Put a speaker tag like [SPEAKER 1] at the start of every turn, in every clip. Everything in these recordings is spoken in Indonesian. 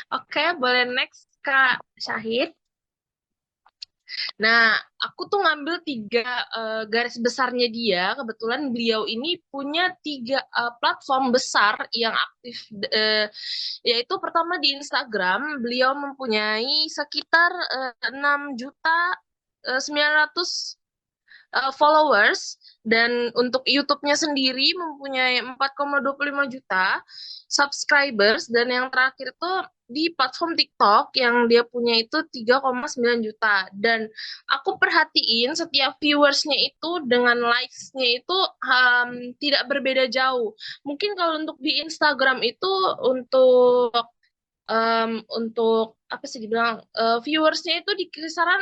[SPEAKER 1] Oke, boleh next Kak Syahid. Nah, aku tuh ngambil tiga garis besarnya dia. Kebetulan beliau ini punya tiga platform besar yang aktif, yaitu pertama di Instagram, beliau mempunyai sekitar 6 juta 900 followers, dan untuk YouTube-nya sendiri mempunyai 4,25 juta subscribers, dan yang terakhir tuh di platform TikTok yang dia punya itu 3,9 juta. Dan aku perhatiin setiap viewersnya itu dengan likes-nya itu tidak berbeda jauh. Mungkin kalau untuk di Instagram itu untuk apa sih dibilang, viewersnya itu di kisaran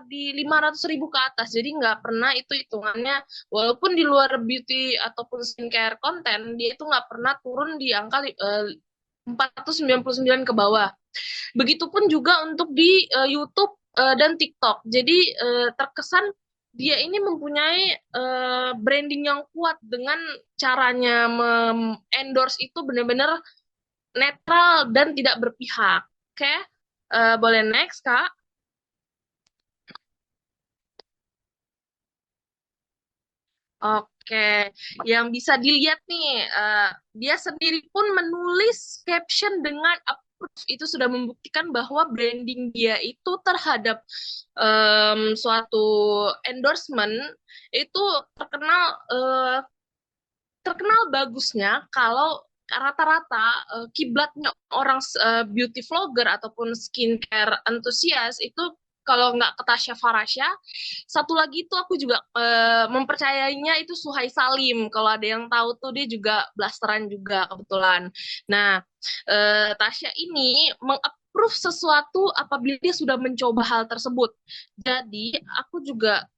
[SPEAKER 1] di 500.000 ke atas, jadi nggak pernah itu hitungannya, walaupun di luar beauty ataupun skincare konten dia itu nggak pernah turun di angka 499 ke bawah. Begitupun juga untuk di YouTube dan TikTok. Jadi terkesan dia ini mempunyai branding yang kuat dengan caranya endorse itu benar-benar netral dan tidak berpihak. Oke, boleh next, Kak. Oke, yang bisa dilihat nih, dia sendiri pun menulis caption dengan approve. Itu sudah membuktikan bahwa branding dia itu terhadap suatu endorsement itu terkenal terkenal bagusnya kalau rata-rata kiblatnya orang beauty vlogger ataupun skincare enthusiast itu, kalau nggak ke Tasya Farasya, satu lagi itu aku juga mempercayainya itu Suhai Salim. Kalau ada yang tahu tuh dia juga blasteran juga kebetulan. Nah, Tasya ini mengapprove sesuatu apabila dia sudah mencoba hal tersebut. Jadi aku juga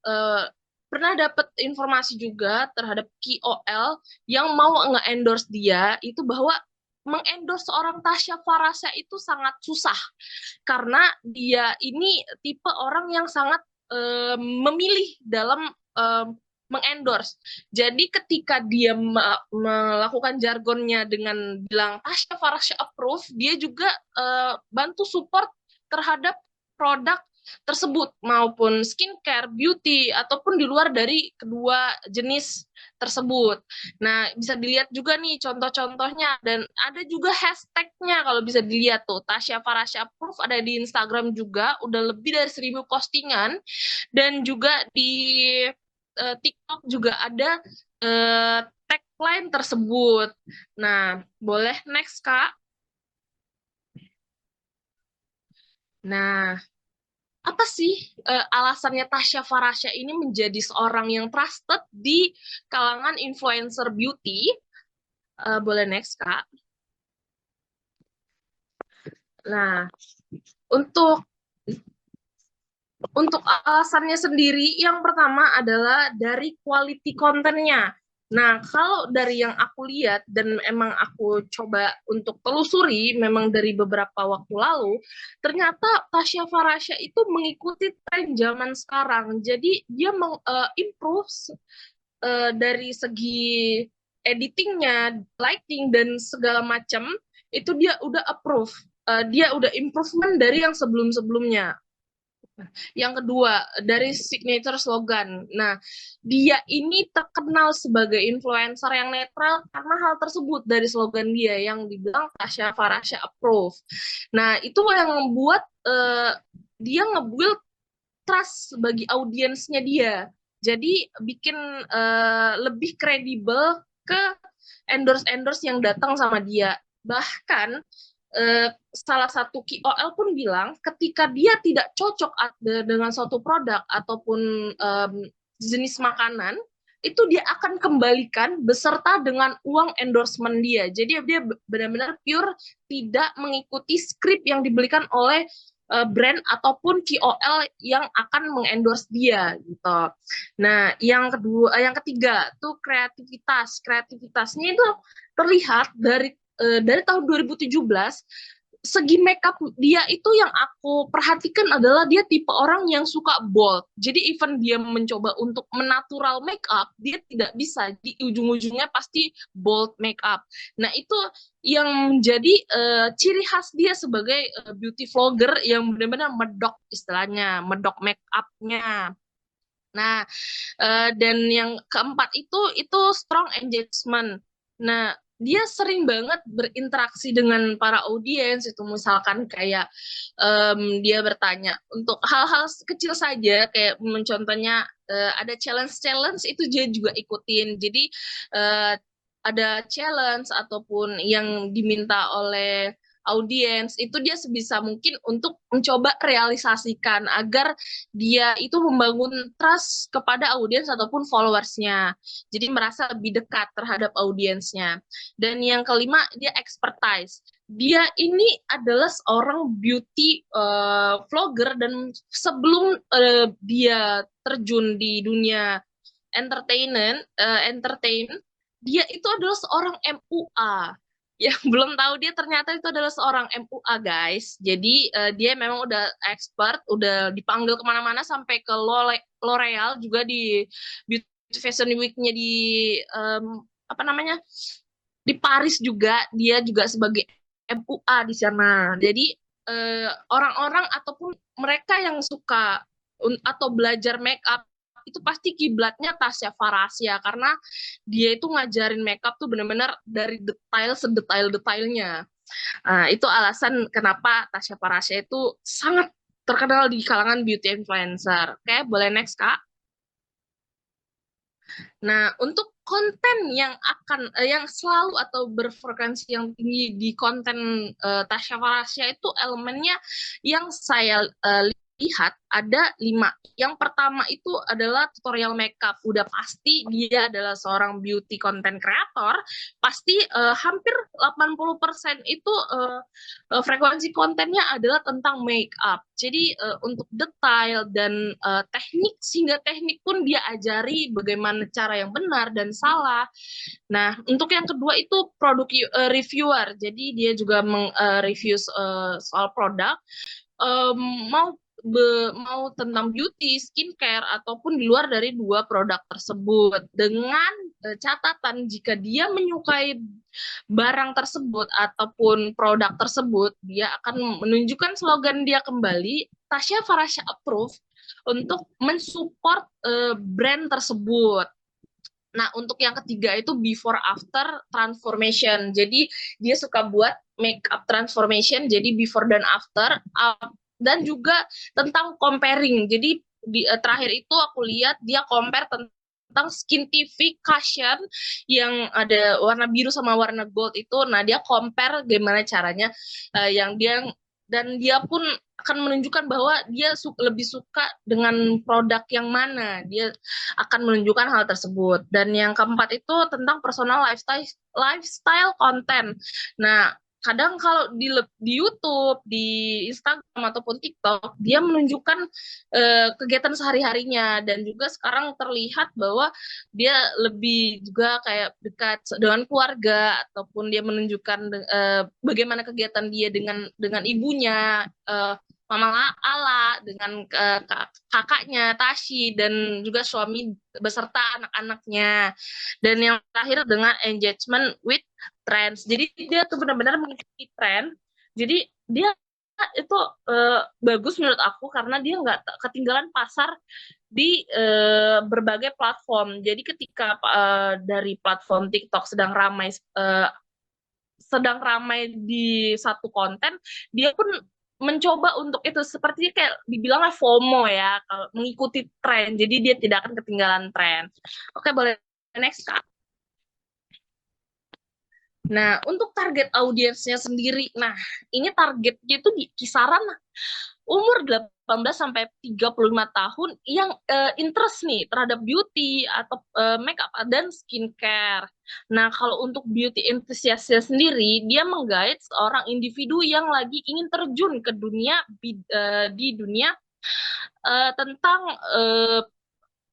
[SPEAKER 1] pernah dapat informasi juga terhadap KOL yang mau nge-endorse dia itu, bahwa mengendorse seorang Tasya Farasya itu sangat susah karena dia ini tipe orang yang sangat memilih dalam mengendorse. Jadi ketika dia melakukan jargonnya dengan bilang Tasya Farasya approve, dia juga bantu support terhadap produk tersebut, maupun skincare, beauty, ataupun di luar dari kedua jenis tersebut. Nah, bisa dilihat juga nih contoh-contohnya, dan ada juga hashtagnya kalau bisa dilihat tuh, Tasya Farasya Proof ada di Instagram juga, udah lebih dari 1.000 postingan, dan juga di TikTok juga ada tagline tersebut. Nah, boleh next, Kak. Nah, apa sih alasannya Tasya Farasya ini menjadi seorang yang trusted di kalangan influencer beauty? Boleh next, Kak. Nah, untuk untuk alasannya sendiri, yang pertama adalah dari quality kontennya. Nah, kalau dari yang aku lihat dan emang aku coba untuk telusuri, memang dari beberapa waktu lalu, ternyata Tasya Farasya itu mengikuti tren zaman sekarang. Jadi dia mengimprove dari segi editingnya, lighting dan segala macam itu dia udah approve. Dia udah improvement dari yang sebelum-sebelumnya. Yang kedua, dari signature slogan. Nah, dia ini terkenal sebagai influencer yang netral karena hal tersebut, dari slogan dia yang dibilang Tasya Farasya approve. Nah, itu yang membuat dia nge-build trust bagi audiensnya dia. Jadi bikin lebih kredibel ke endorse-endorse yang datang sama dia. Bahkan salah satu KOL pun bilang ketika dia tidak cocok dengan suatu produk ataupun jenis makanan, itu dia akan kembalikan beserta dengan uang endorsement dia. Jadi dia benar-benar pure tidak mengikuti skrip yang dibelikan oleh brand ataupun KOL yang akan mengendorse dia gitu. Nah, yang ketiga tuh kreativitas. Kreativitasnya itu terlihat dari tahun 2017 segi makeup dia itu yang aku perhatikan adalah dia tipe orang yang suka bold. Jadi even dia mencoba untuk menatural makeup, dia tidak bisa. Di ujung-ujungnya pasti bold makeup. Nah, itu yang menjadi ciri khas dia sebagai beauty vlogger yang benar-benar medok istilahnya, medok makeupnya. Nah, dan yang keempat itu strong engagement. Nah, dia sering banget berinteraksi dengan para audiens itu misalkan kayak dia bertanya untuk hal-hal kecil saja kayak contohnya ada challenge-challenge itu dia juga ikutin. Jadi uh, ada challenge ataupun yang diminta oleh audiens itu dia sebisa mungkin untuk mencoba realisasikan agar dia itu membangun trust kepada audiens ataupun followersnya. Jadi merasa lebih dekat terhadap audiensnya. Dan yang kelima, dia expertise. Dia ini adalah seorang beauty vlogger dan sebelum dia terjun di dunia entertain, dia itu adalah seorang MUA. Yang belum tahu dia ternyata itu adalah seorang MUA guys. Jadi dia memang udah expert, udah dipanggil kemana-mana sampai ke L'Oreal juga di Beauty Fashion Week-nya di apa namanya di Paris juga dia juga sebagai MUA di sana. Jadi orang-orang ataupun mereka yang suka atau belajar make up itu pasti kiblatnya Tasya Farasya karena dia itu ngajarin makeup tuh benar-benar dari detail sedetail-detailnya. Itu alasan kenapa Tasya Farasya itu sangat terkenal di kalangan beauty influencer. Oke, boleh next, Kak? Nah, untuk konten yang yang selalu atau berfrekuensi yang tinggi di konten Tasya Farasya itu elemennya yang saya lihat ada 5. Yang pertama itu adalah tutorial makeup. Udah pasti dia adalah seorang beauty content creator, pasti hampir 80% itu frekuensi kontennya adalah tentang makeup. Jadi untuk detail dan teknik, sehingga teknik pun dia ajari bagaimana cara yang benar dan salah. Nah, untuk yang kedua itu produk reviewer. Jadi dia juga review soal produk, mau mau tentang beauty, skincare, ataupun di luar dari 2 produk tersebut. Dengan catatan jika dia menyukai barang tersebut ataupun produk tersebut, dia akan menunjukkan slogan dia kembali, Tasya Farasya Approve, untuk mensupport brand tersebut. Nah, untuk yang ketiga itu before after transformation. Jadi dia suka buat make up transformation, jadi before dan after, dan juga tentang comparing. Jadi terakhir itu aku lihat dia compare tentang skintification yang ada warna biru sama warna gold itu. Nah, dia compare gimana caranya yang dia dan dia pun akan menunjukkan bahwa dia lebih suka dengan produk yang mana. Dia akan menunjukkan hal tersebut. Dan yang keempat itu tentang personal lifestyle content. Nah, kadang kalau di YouTube, di Instagram ataupun TikTok, dia menunjukkan kegiatan sehari-harinya dan juga sekarang terlihat bahwa dia lebih juga kayak dekat dengan keluarga ataupun dia menunjukkan bagaimana kegiatan dia dengan ibunya, Mama Ala dengan kakaknya Tashi dan juga suami beserta anak-anaknya. Dan yang terakhir dengan engagement with trends. Jadi dia tuh benar-benar mengikuti tren. Jadi dia itu bagus menurut aku karena dia nggak ketinggalan pasar di berbagai platform. Jadi ketika dari platform TikTok sedang ramai di satu konten, dia pun mencoba untuk itu seperti kayak dibilangnya FOMO ya, kalau mengikuti tren. Jadi dia tidak akan ketinggalan tren. Oke, boleh next, Kak. Nah, untuk target audiensnya sendiri, nah ini targetnya itu di kisaran umur 18 sampai 35 tahun yang interest nih terhadap beauty atau makeup dan skincare. Nah, kalau untuk beauty enthusiastnya sendiri, dia menggait seorang individu yang lagi ingin terjun ke dunia di dunia tentang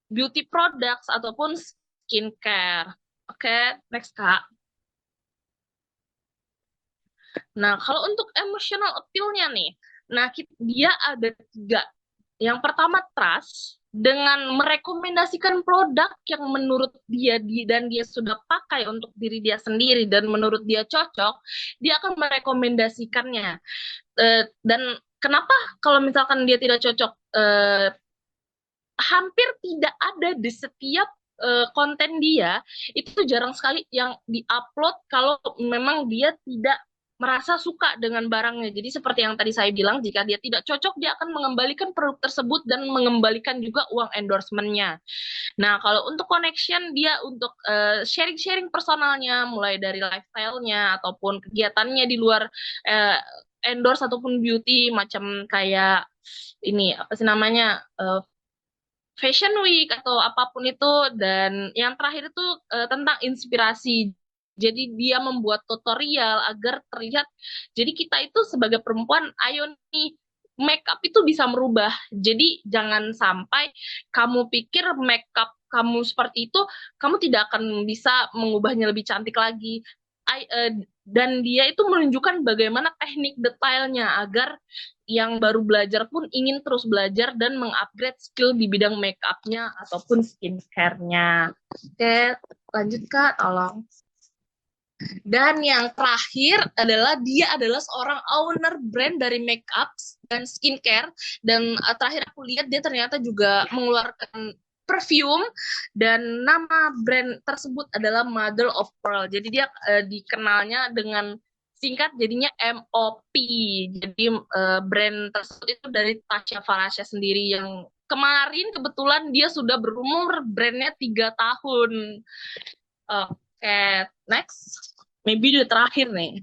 [SPEAKER 1] beauty products ataupun skincare. Oke, next Kak. Nah, kalau untuk emotional appeal-nya nih, nah dia ada 3. Yang pertama trust, dengan merekomendasikan produk yang menurut dan dia sudah pakai untuk diri dia sendiri dan menurut dia cocok, dia akan merekomendasikannya. Dan kenapa kalau misalkan dia tidak cocok, hampir tidak ada di setiap konten dia, itu jarang sekali yang diupload kalau memang dia tidak merasa suka dengan barangnya. Jadi seperti yang tadi saya bilang, jika dia tidak cocok, dia akan mengembalikan produk tersebut dan mengembalikan juga uang endorsement-nya. Nah, kalau untuk connection, dia untuk sharing-sharing personalnya, mulai dari lifestyle-nya ataupun kegiatannya di luar uh, endorse ataupun beauty, macam kayak ini apa sih namanya, Fashion Week atau apapun itu. Dan yang terakhir itu tentang inspirasi. Jadi dia membuat tutorial agar terlihat. Jadi kita itu sebagai perempuan, ayo nih, make up itu bisa merubah. Jadi jangan sampai kamu pikir make up kamu seperti itu, kamu tidak akan bisa mengubahnya lebih cantik lagi. Dan dia itu menunjukkan bagaimana teknik detailnya agar yang baru belajar pun ingin terus belajar dan mengupgrade skill di bidang make up-nya ataupun skincare-nya. Oke, lanjut Kak, tolong. Dan yang terakhir adalah dia adalah seorang owner brand dari make up dan skincare. Dan terakhir aku lihat dia ternyata juga mengeluarkan perfume, dan nama brand tersebut adalah Mother of Pearl. Jadi dia dikenalnya dengan singkat jadinya MOP. Jadi brand tersebut itu dari Tasya Farasya sendiri, yang kemarin kebetulan dia sudah berumur brandnya 3 tahun. Oke, next. Maybe udah terakhir nih.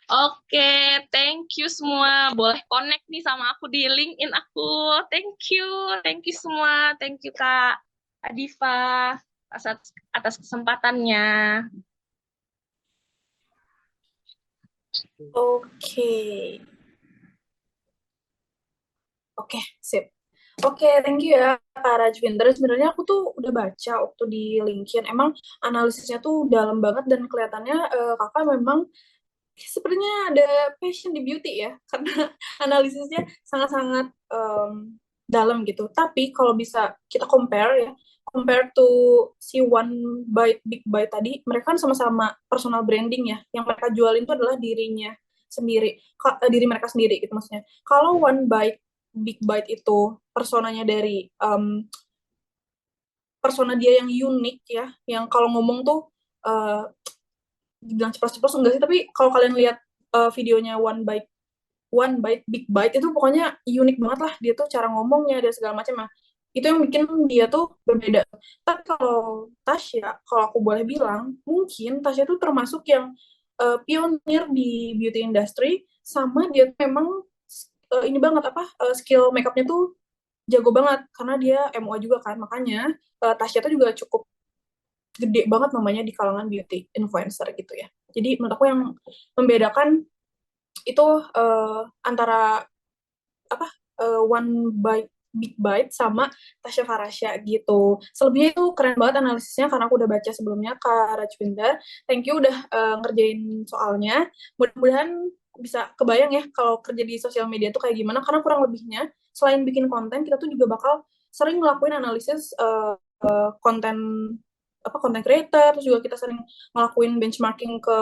[SPEAKER 1] Oke, thank you semua. Boleh connect nih sama aku di LinkedIn aku. Thank you semua. Thank you Kak Adifa atas kesempatannya.
[SPEAKER 2] Oke, oke, sip. Oke, thank you ya Kak Rajwinder. Sebenarnya aku tuh udah baca waktu di LinkedIn. Emang analisisnya tuh dalam banget dan kelihatannya kakak memang sepertinya ada passion di beauty ya, karena analisisnya sangat-sangat dalam gitu. Tapi kalau bisa kita compare to si One Bite Big Bite tadi, mereka kan sama-sama personal branding ya. Yang mereka jualin itu adalah dirinya sendiri, diri mereka sendiri gitu maksudnya. Kalau One Bite Big Bite itu personanya dari persona dia yang unik ya, yang kalau ngomong tuh uh, dibilang ceplos-ceplos enggak sih, tapi kalau kalian lihat videonya One Bite Big Bite itu pokoknya unik banget lah, dia tuh cara ngomongnya dan segala macam. Nah, itu yang bikin dia tuh berbeda. Tapi kalau Tasya, kalau aku boleh bilang, mungkin Tasya tuh termasuk yang pionir di beauty industry, sama dia tuh memang ini banget apa skill makeupnya tuh jago banget karena dia MUA juga kan. Makanya Tasya tuh juga cukup gede banget namanya di kalangan beauty influencer gitu ya. Jadi menurut aku yang membedakan itu antara apa One Bite Big Bite sama Tasya Farasya gitu. Selebihnya itu keren banget analisisnya karena aku udah baca sebelumnya Kak Rajwinda. Thank you udah ngerjain soalnya. Mudah-mudahan bisa kebayang ya kalau kerja di sosial media tuh kayak gimana, karena kurang lebihnya selain bikin konten kita tuh juga bakal sering ngelakuin analisis konten apa konten creator, terus juga kita sering ngelakuin benchmarking ke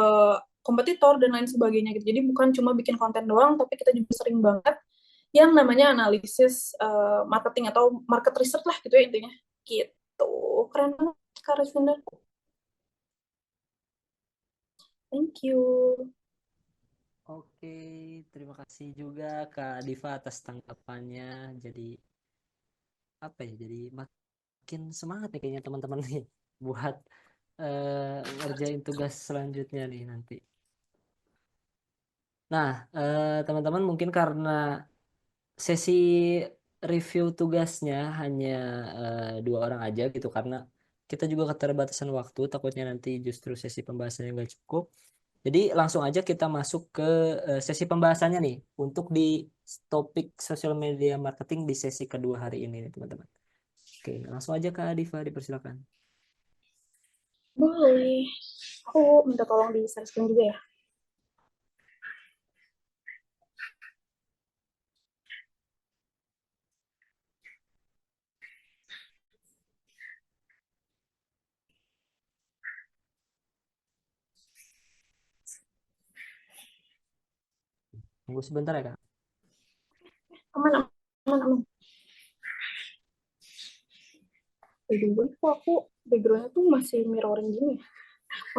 [SPEAKER 2] kompetitor dan lain sebagainya gitu. Jadi bukan cuma bikin konten doang, tapi kita juga sering banget yang namanya analisis marketing atau market research lah gitu ya intinya. Gitu. Keren banget Kak Rasvinda. Thank you.
[SPEAKER 3] Oke, terima kasih juga Kak Diva atas tanggapannya. Jadi apa ya? Jadi makin semangat nih kayaknya teman-teman nih buat ngerjain tugas selanjutnya nih nanti. Nah, teman-teman mungkin karena sesi review tugasnya hanya 2 orang aja gitu, karena kita juga keterbatasan waktu, takutnya nanti justru sesi pembahasannya nggak cukup. Jadi langsung aja kita masuk ke sesi pembahasannya nih untuk di topik social media marketing di sesi kedua hari ini nih teman-teman. Oke, langsung aja Kak Diva, dipersilakan.
[SPEAKER 2] Boleh. Aku minta tolong di share screen juga ya.
[SPEAKER 3] Tunggu sebentar ya, Kak.
[SPEAKER 2] Aman, aman, aman. By the way, kok aku background-nya tuh masih mirroring gini ya?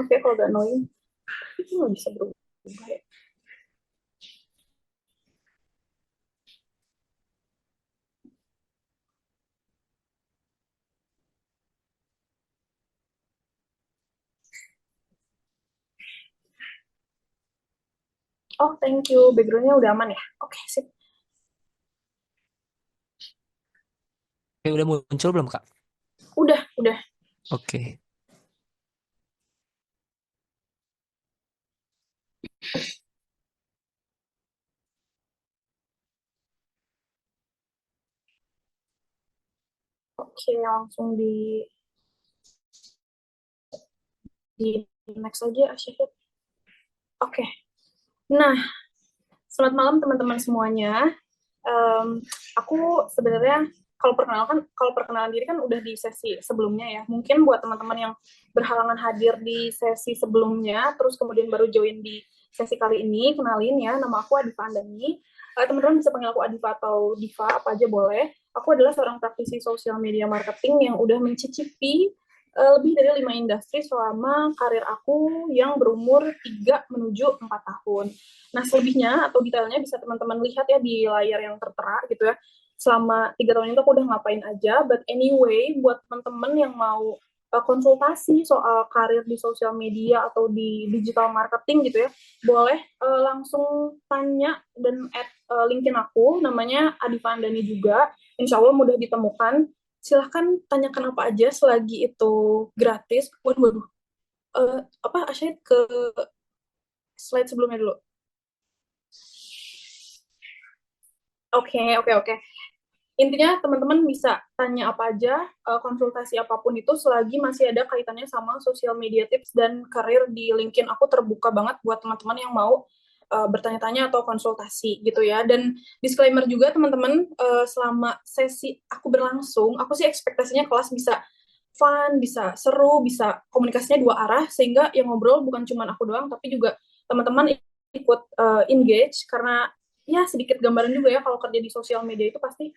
[SPEAKER 2] Oke, kalau udah annoying, itu nggak bisa berubah ya. Oh, thank you. Background-nya udah aman ya? Oke, sip.
[SPEAKER 3] Oke, udah muncul belum, Kak?
[SPEAKER 2] Udah, udah.
[SPEAKER 3] Oke.
[SPEAKER 2] Oke, langsung di next aja, Syahid. Oke. Nah, selamat malam teman-teman semuanya. Aku sebenarnya kalau perkenalan diri kan udah di sesi sebelumnya ya. Mungkin buat teman-teman yang berhalangan hadir di sesi sebelumnya, terus kemudian baru join di sesi kali ini, kenalin ya, nama aku Adifa Andani. Teman-teman bisa panggil aku Adifa atau Diva, apa aja boleh. Aku adalah seorang praktisi sosial media marketing yang udah mencicipi lebih dari 5 industri selama karir aku yang berumur 3 menuju 4 tahun. Nah, selebihnya atau detailnya bisa teman-teman lihat ya di layar yang tertera gitu ya. Selama 3 tahun itu aku udah ngapain aja, but anyway, buat teman-teman yang mau konsultasi soal karir di sosial media atau di digital marketing gitu ya, boleh langsung tanya dan add LinkedIn aku, namanya Adifa Andani juga, insya Allah mudah ditemukan. Silahkan tanyakan apa aja selagi itu gratis. Waduh, apa Asyid ke slide sebelumnya dulu. Oke. Intinya teman-teman bisa tanya apa aja, konsultasi apapun itu selagi masih ada kaitannya sama social media tips dan karir di LinkedIn. Aku terbuka banget buat teman-teman yang mau bertanya-tanya atau konsultasi gitu ya. Dan disclaimer juga teman-teman, selama sesi aku berlangsung, aku sih ekspektasinya kelas bisa fun, bisa seru, bisa komunikasinya dua arah, sehingga yang ngobrol bukan cuma aku doang, tapi juga teman-teman ikut engage, karena ya sedikit gambaran juga ya kalau kerja di sosial media itu pasti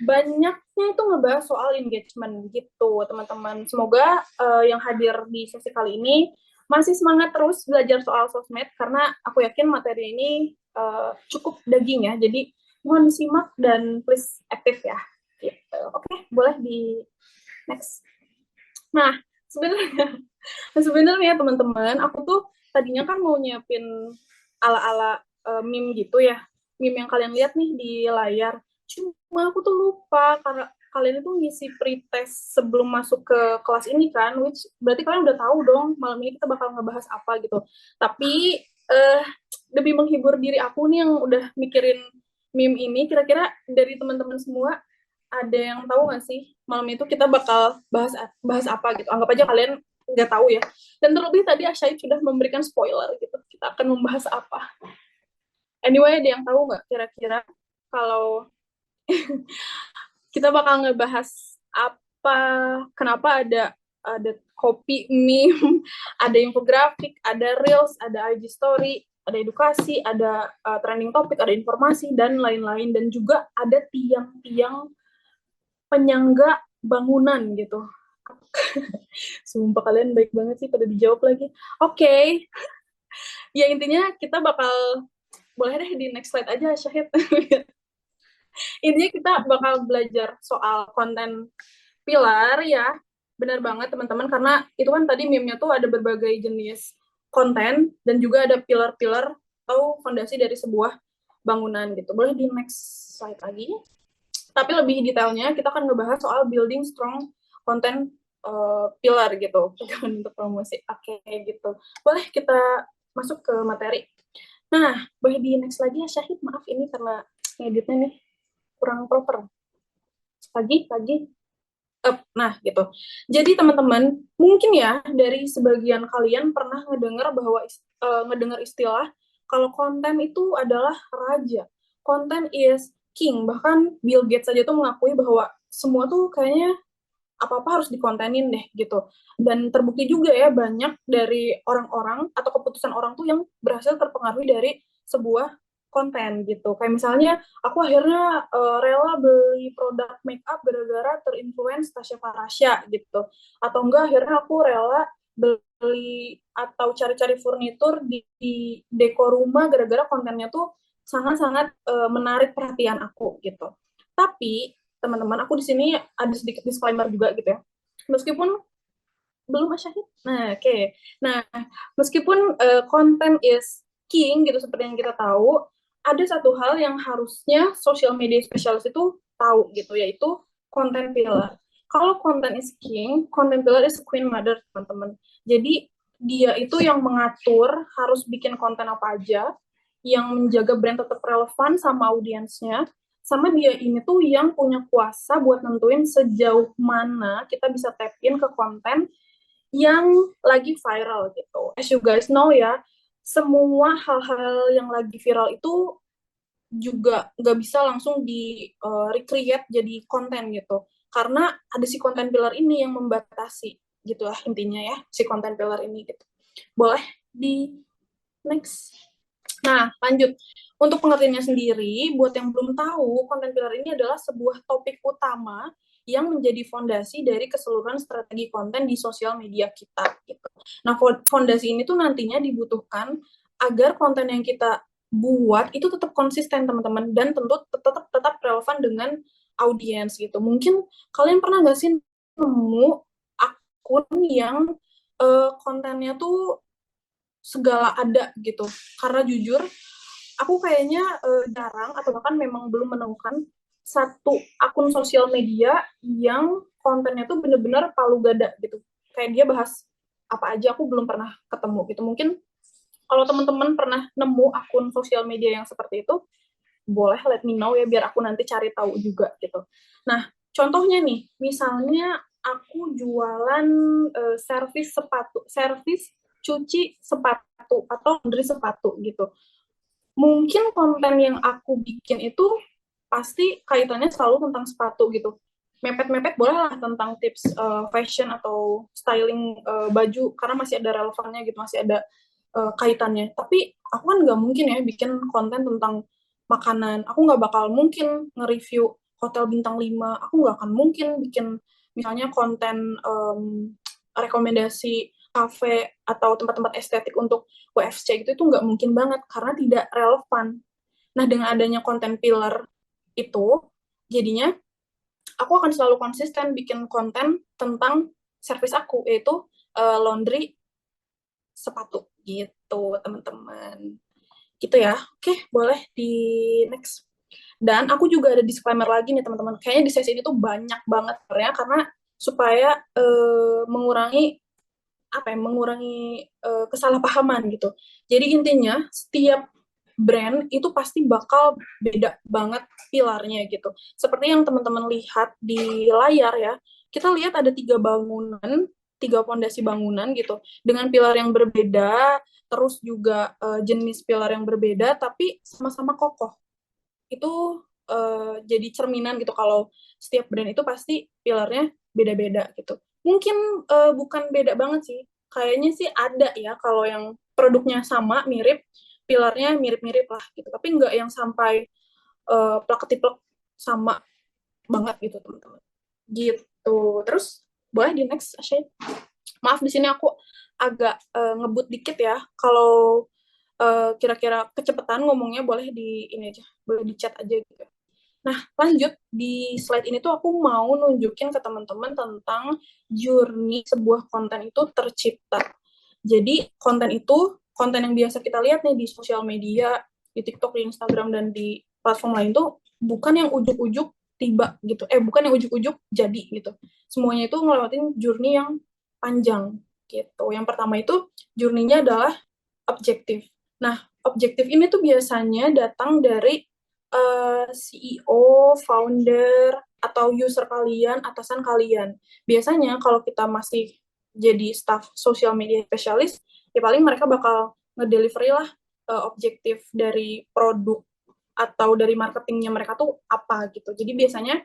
[SPEAKER 2] banyaknya itu ngebahas soal engagement gitu teman-teman. Semoga yang hadir di sesi kali ini masih semangat terus belajar soal sosmed, karena aku yakin materi ini cukup daging ya, jadi mohon disimak dan please aktif ya gitu. Oke, boleh di next. Nah, sebenarnya teman-teman, aku tuh tadinya kan mau nyiapin ala-ala meme gitu ya, meme yang kalian lihat nih di layar. Cuma aku tuh lupa karena kalian itu ngisi pretest sebelum masuk ke kelas ini kan, which berarti kalian udah tahu dong malam ini kita bakal ngebahas apa gitu. Tapi demi menghibur diri aku nih yang udah mikirin meme ini, kira-kira dari teman-teman semua ada yang tahu nggak sih malam itu kita bakal bahas apa gitu? Anggap aja kalian nggak tahu ya. Dan terlebih tadi Asyaid sudah memberikan spoiler gitu. Kita akan membahas apa? Anyway, ada yang tahu nggak kira-kira kalau kita bakal ngebahas apa? Kenapa ada copy meme, ada infografik, ada reels, ada IG story, ada edukasi, ada trending topik, ada informasi dan lain-lain, dan juga ada tiang-tiang penyangga bangunan gitu. Sumpah kalian baik banget sih pada dijawab lagi. Oke. Ya intinya kita bakal, boleh deh di next slide aja Syahid. Intinya kita bakal belajar soal konten pilar ya. Benar banget teman-teman, karena itu kan tadi meme-nya tuh ada berbagai jenis konten dan juga ada pilar-pilar atau fondasi dari sebuah bangunan gitu. Boleh di next slide lagi. Tapi lebih detailnya kita akan ngebahas soal building strong content pilar gitu, jangan untuk promosi. Oke, gitu. Boleh kita masuk ke materi. Nah, boleh di next lagi ya Syahid, maaf ini karena ngeditnya nih kurang proper. Lagi. Nah, gitu. Jadi teman-teman, mungkin ya dari sebagian kalian pernah ngedengar istilah kalau konten itu adalah raja. Konten is king. Bahkan Bill Gates saja tuh mengakui bahwa semua tuh kayaknya apa-apa harus dikontenin deh gitu. Dan terbukti juga ya banyak dari orang-orang atau keputusan orang tuh yang berhasil terpengaruh dari sebuah konten gitu. Kayak misalnya aku akhirnya rela beli produk make up gara-gara terinfluence Tasya Farasya gitu. Atau enggak akhirnya aku rela beli atau cari-cari furnitur di dekor rumah gara-gara kontennya tuh sangat-sangat menarik perhatian aku gitu. Tapi teman-teman, aku di sini ada sedikit disclaimer juga gitu ya. Meskipun belum Syahid. Nah, oke. Nah, meskipun content is king gitu seperti yang kita tahu, ada satu hal yang harusnya social media specialist itu tahu gitu, yaitu content pillar. Kalau content is king, content pillar is queen mother, teman-teman. Jadi dia itu yang mengatur harus bikin konten apa aja, yang menjaga brand tetap relevan sama audiensnya, sama dia ini tuh yang punya kuasa buat nentuin sejauh mana kita bisa tap in ke konten yang lagi viral gitu. As you guys know ya, semua hal-hal yang lagi viral itu juga nggak bisa langsung di recreate jadi konten gitu. Karena ada si konten pillar ini yang membatasi gitu lah intinya ya, si konten pillar ini gitu. Boleh di next. Nah, lanjut. Untuk pengertiannya sendiri, buat yang belum tahu, konten pillar ini adalah sebuah topik utama yang menjadi fondasi dari keseluruhan strategi konten di sosial media kita. Gitu. Nah, fondasi ini tuh nantinya dibutuhkan agar konten yang kita buat itu tetap konsisten, teman-teman, dan tentu tetap relevan dengan audiens gitu. Mungkin kalian pernah nggak sih nemu akun yang kontennya tuh segala ada gitu. Karena jujur, aku kayaknya jarang atau bahkan memang belum menemukan satu akun sosial media yang kontennya tuh bener-bener palu gada gitu. Kayak dia bahas apa aja aku belum pernah ketemu gitu. Mungkin kalau teman-teman pernah nemu akun sosial media yang seperti itu, boleh let me know ya biar aku nanti cari tahu juga gitu. Nah, contohnya nih, misalnya aku jualan servis sepatu, servis cuci sepatu atau laundry sepatu gitu. Mungkin konten yang aku bikin itu pasti kaitannya selalu tentang sepatu gitu. Mepet-mepet boleh lah tentang tips fashion atau styling baju karena masih ada relevannya gitu, masih ada kaitannya. Tapi aku kan nggak mungkin ya bikin konten tentang makanan. Aku nggak bakal mungkin nge-review hotel bintang 5. Aku nggak akan mungkin bikin misalnya konten rekomendasi kafe atau tempat-tempat estetik untuk WFC gitu, itu nggak mungkin banget karena tidak relevan. Nah, dengan adanya konten pillar itu, jadinya aku akan selalu konsisten bikin konten tentang servis aku, yaitu laundry sepatu gitu, teman-teman. Gitu ya. Oke, boleh di next. Dan aku juga ada disclaimer lagi nih, teman-teman. Kayaknya di sesi ini tuh banyak banget ya, karena supaya mengurangi kesalahpahaman gitu. Jadi intinya setiap brand itu pasti bakal beda banget pilarnya gitu. Seperti yang teman-teman lihat di layar ya, kita lihat ada 3 fondasi bangunan gitu, dengan pilar yang berbeda, terus juga jenis pilar yang berbeda, tapi sama-sama kokoh. Itu jadi cerminan gitu kalau setiap brand itu pasti pilarnya beda-beda gitu. Mungkin bukan beda banget sih, kayaknya sih ada ya kalau yang produknya sama, mirip, pilarnya mirip-mirip lah gitu, tapi nggak yang sampai plak-ketiplek sama banget gitu, teman-teman. Gitu. Terus boleh di next, Asyik. Maaf di sini aku agak ngebut dikit ya. Kalau kira-kira kecepatan ngomongnya boleh di ini aja, boleh di chat aja gitu. Nah, lanjut di slide ini tuh aku mau nunjukin ke teman-teman tentang journey sebuah konten itu tercipta. Jadi konten itu, konten yang biasa kita lihat nih di sosial media, di TikTok, di Instagram, dan di platform lain tuh bukan yang ujuk-ujuk tiba gitu. Bukan yang ujuk-ujuk jadi gitu. Semuanya itu ngelewatin journey yang panjang gitu. Yang pertama itu journey-nya adalah objektif. Nah, objektif ini tuh biasanya datang dari CEO, founder, atau user kalian, atasan kalian. Biasanya kalau kita masih jadi staff social media specialist, ya paling mereka bakal ngedelivery lah objektif dari produk atau dari marketingnya mereka tuh apa gitu. Jadi biasanya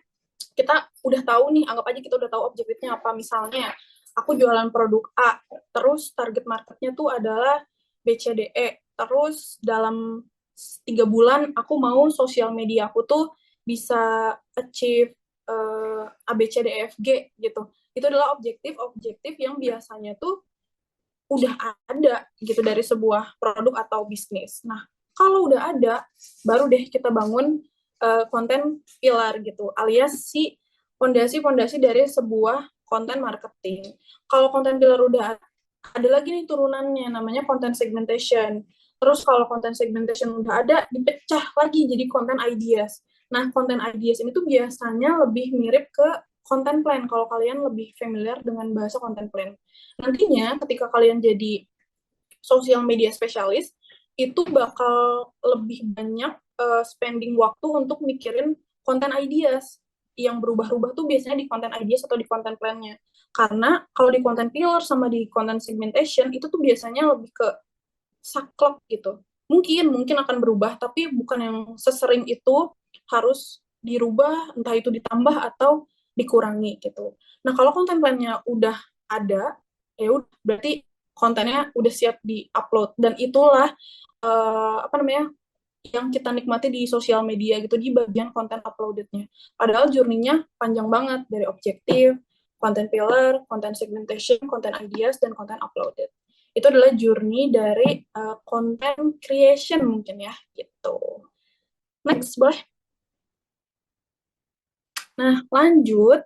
[SPEAKER 2] kita udah tahu nih, anggap aja kita udah tahu objektifnya apa. Misalnya, aku jualan produk A, terus target marketnya tuh adalah BCDE, terus dalam 3 bulan aku mau sosial media aku tuh bisa achieve ABCDEFG gitu. Itu adalah objektif yang biasanya tuh udah ada gitu dari sebuah produk atau bisnis. Nah, kalau udah ada, baru deh kita bangun konten pilar gitu, alias si fondasi-fondasi dari sebuah konten marketing. Kalau konten pilar udah ada lagi nih turunannya, namanya content segmentation. Terus kalau content segmentation udah ada, dipecah lagi jadi content ideas. Nah, content ideas ini tuh biasanya lebih mirip ke content plan, kalau kalian lebih familiar dengan bahasa content plan. Nantinya ketika kalian jadi social media spesialis, itu bakal lebih banyak spending waktu untuk mikirin content ideas. Yang berubah-ubah tuh biasanya di content ideas atau di content plan-nya. Karena kalau di content pillar sama di content segmentation, itu tuh biasanya lebih ke saklek gitu. Mungkin akan berubah, tapi bukan yang sesering itu harus dirubah, entah itu ditambah atau dikurangi gitu. Nah, kalau content plan-nya udah ada, ya udah berarti kontennya udah siap di-upload, dan itulah apa namanya yang kita nikmati di sosial media gitu, di bagian konten uploadednya. Padahal journey-nya panjang banget, dari objektif, content pillar, content segmentation, content ideas, dan content uploaded. Itu adalah journey dari content creation mungkin ya, gitu. Next, boleh? Nah, lanjut.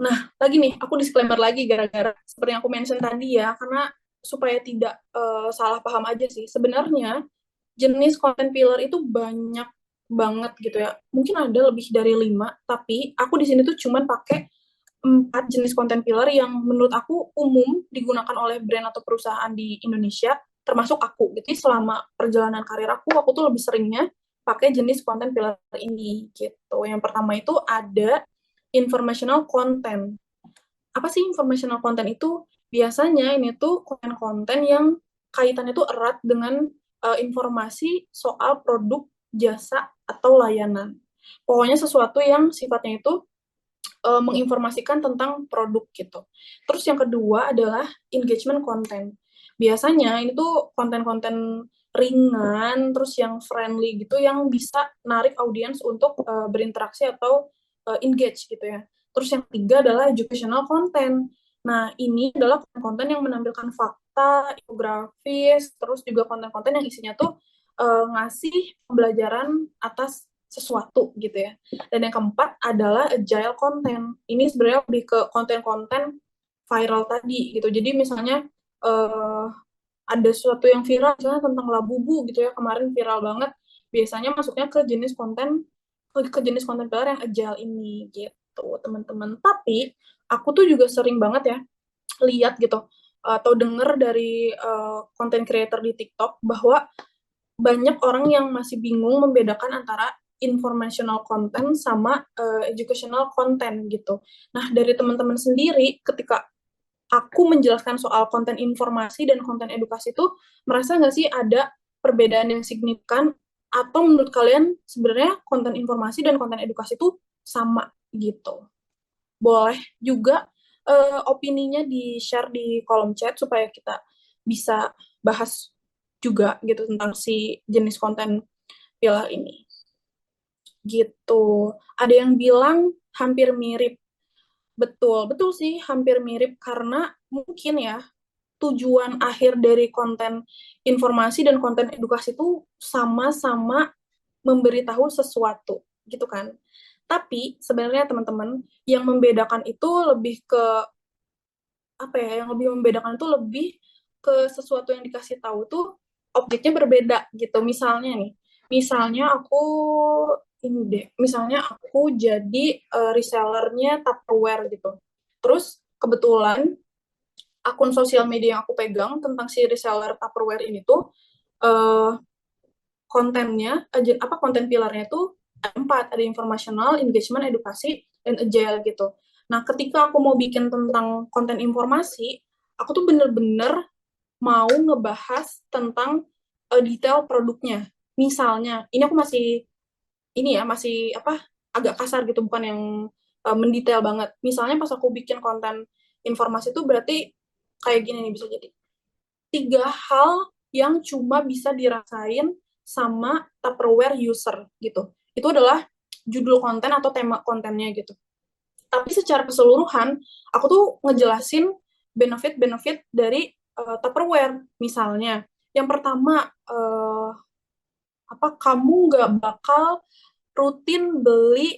[SPEAKER 2] Nah, lagi nih, aku disclaimer lagi gara-gara seperti yang aku mention tadi ya, karena supaya tidak salah paham aja sih. Sebenarnya jenis content pillar itu banyak banget gitu ya. Mungkin ada lebih dari 5, tapi aku di sini tuh cuman pakai 4 jenis content pillar yang menurut aku umum digunakan oleh brand atau perusahaan di Indonesia, termasuk aku. Jadi selama perjalanan karir aku tuh lebih seringnya pakai jenis content pillar ini gitu. Yang pertama itu ada informational content. Apa sih informational content itu? Biasanya ini tuh konten-konten yang kaitannya tuh erat dengan informasi soal produk, jasa, atau layanan. Pokoknya sesuatu yang sifatnya itu menginformasikan tentang produk gitu. Terus yang kedua adalah engagement content. Biasanya ini tuh konten-konten ringan, terus yang friendly gitu, yang bisa narik audiens untuk berinteraksi atau engage gitu ya. Terus yang ketiga adalah educational content. Nah, ini adalah konten yang menampilkan fakta, infografis, terus juga konten-konten yang isinya tuh ngasih pembelajaran atas sesuatu gitu ya. Dan yang keempat adalah agile content. Ini sebenarnya lebih ke konten-konten viral tadi gitu. Jadi misalnya ada sesuatu yang viral, misalnya tentang Labubu gitu ya, kemarin viral banget. Biasanya masuknya ke jenis konten pilar yang agile ini gitu, teman-teman. Tapi aku tuh juga sering banget ya lihat gitu atau denger dari content creator di TikTok bahwa banyak orang yang masih bingung membedakan antara informational content sama educational content gitu. Nah, dari teman-teman sendiri, ketika aku menjelaskan soal konten informasi dan konten edukasi itu, merasa nggak sih ada perbedaan yang signifikan? Atau menurut kalian sebenarnya konten informasi dan konten edukasi itu sama gitu? Boleh juga opininya di-share di kolom chat supaya kita bisa bahas juga gitu tentang si jenis konten pilar ini. Gitu. Ada yang bilang hampir mirip. Betul sih hampir mirip karena mungkin ya tujuan akhir dari konten informasi dan konten edukasi itu sama-sama memberitahu sesuatu gitu kan. Tapi sebenarnya teman-teman yang membedakan itu lebih ke apa ya, yang lebih membedakan itu lebih ke sesuatu yang dikasih tahu tuh objeknya berbeda gitu. Misalnya aku ini deh, misalnya aku jadi resellernya Tupperware gitu. Terus kebetulan akun sosial media yang aku pegang tentang si reseller Tupperware ini tuh kontennya, konten pilarnya tuh ada 4, ada informational, engagement, edukasi, dan agile gitu. Nah, ketika aku mau bikin tentang konten informasi, aku tuh bener-bener mau ngebahas tentang detail produknya. Misalnya, ini aku masih agak kasar gitu, bukan yang mendetail banget. Misalnya pas aku bikin konten informasi itu berarti kayak gini nih bisa jadi. 3 hal yang cuma bisa dirasain sama Tupperware user gitu. Itu adalah judul konten atau tema kontennya gitu. Tapi secara keseluruhan, aku tuh ngejelasin benefit-benefit dari Tupperware. Misalnya, yang pertama, kamu nggak bakal rutin beli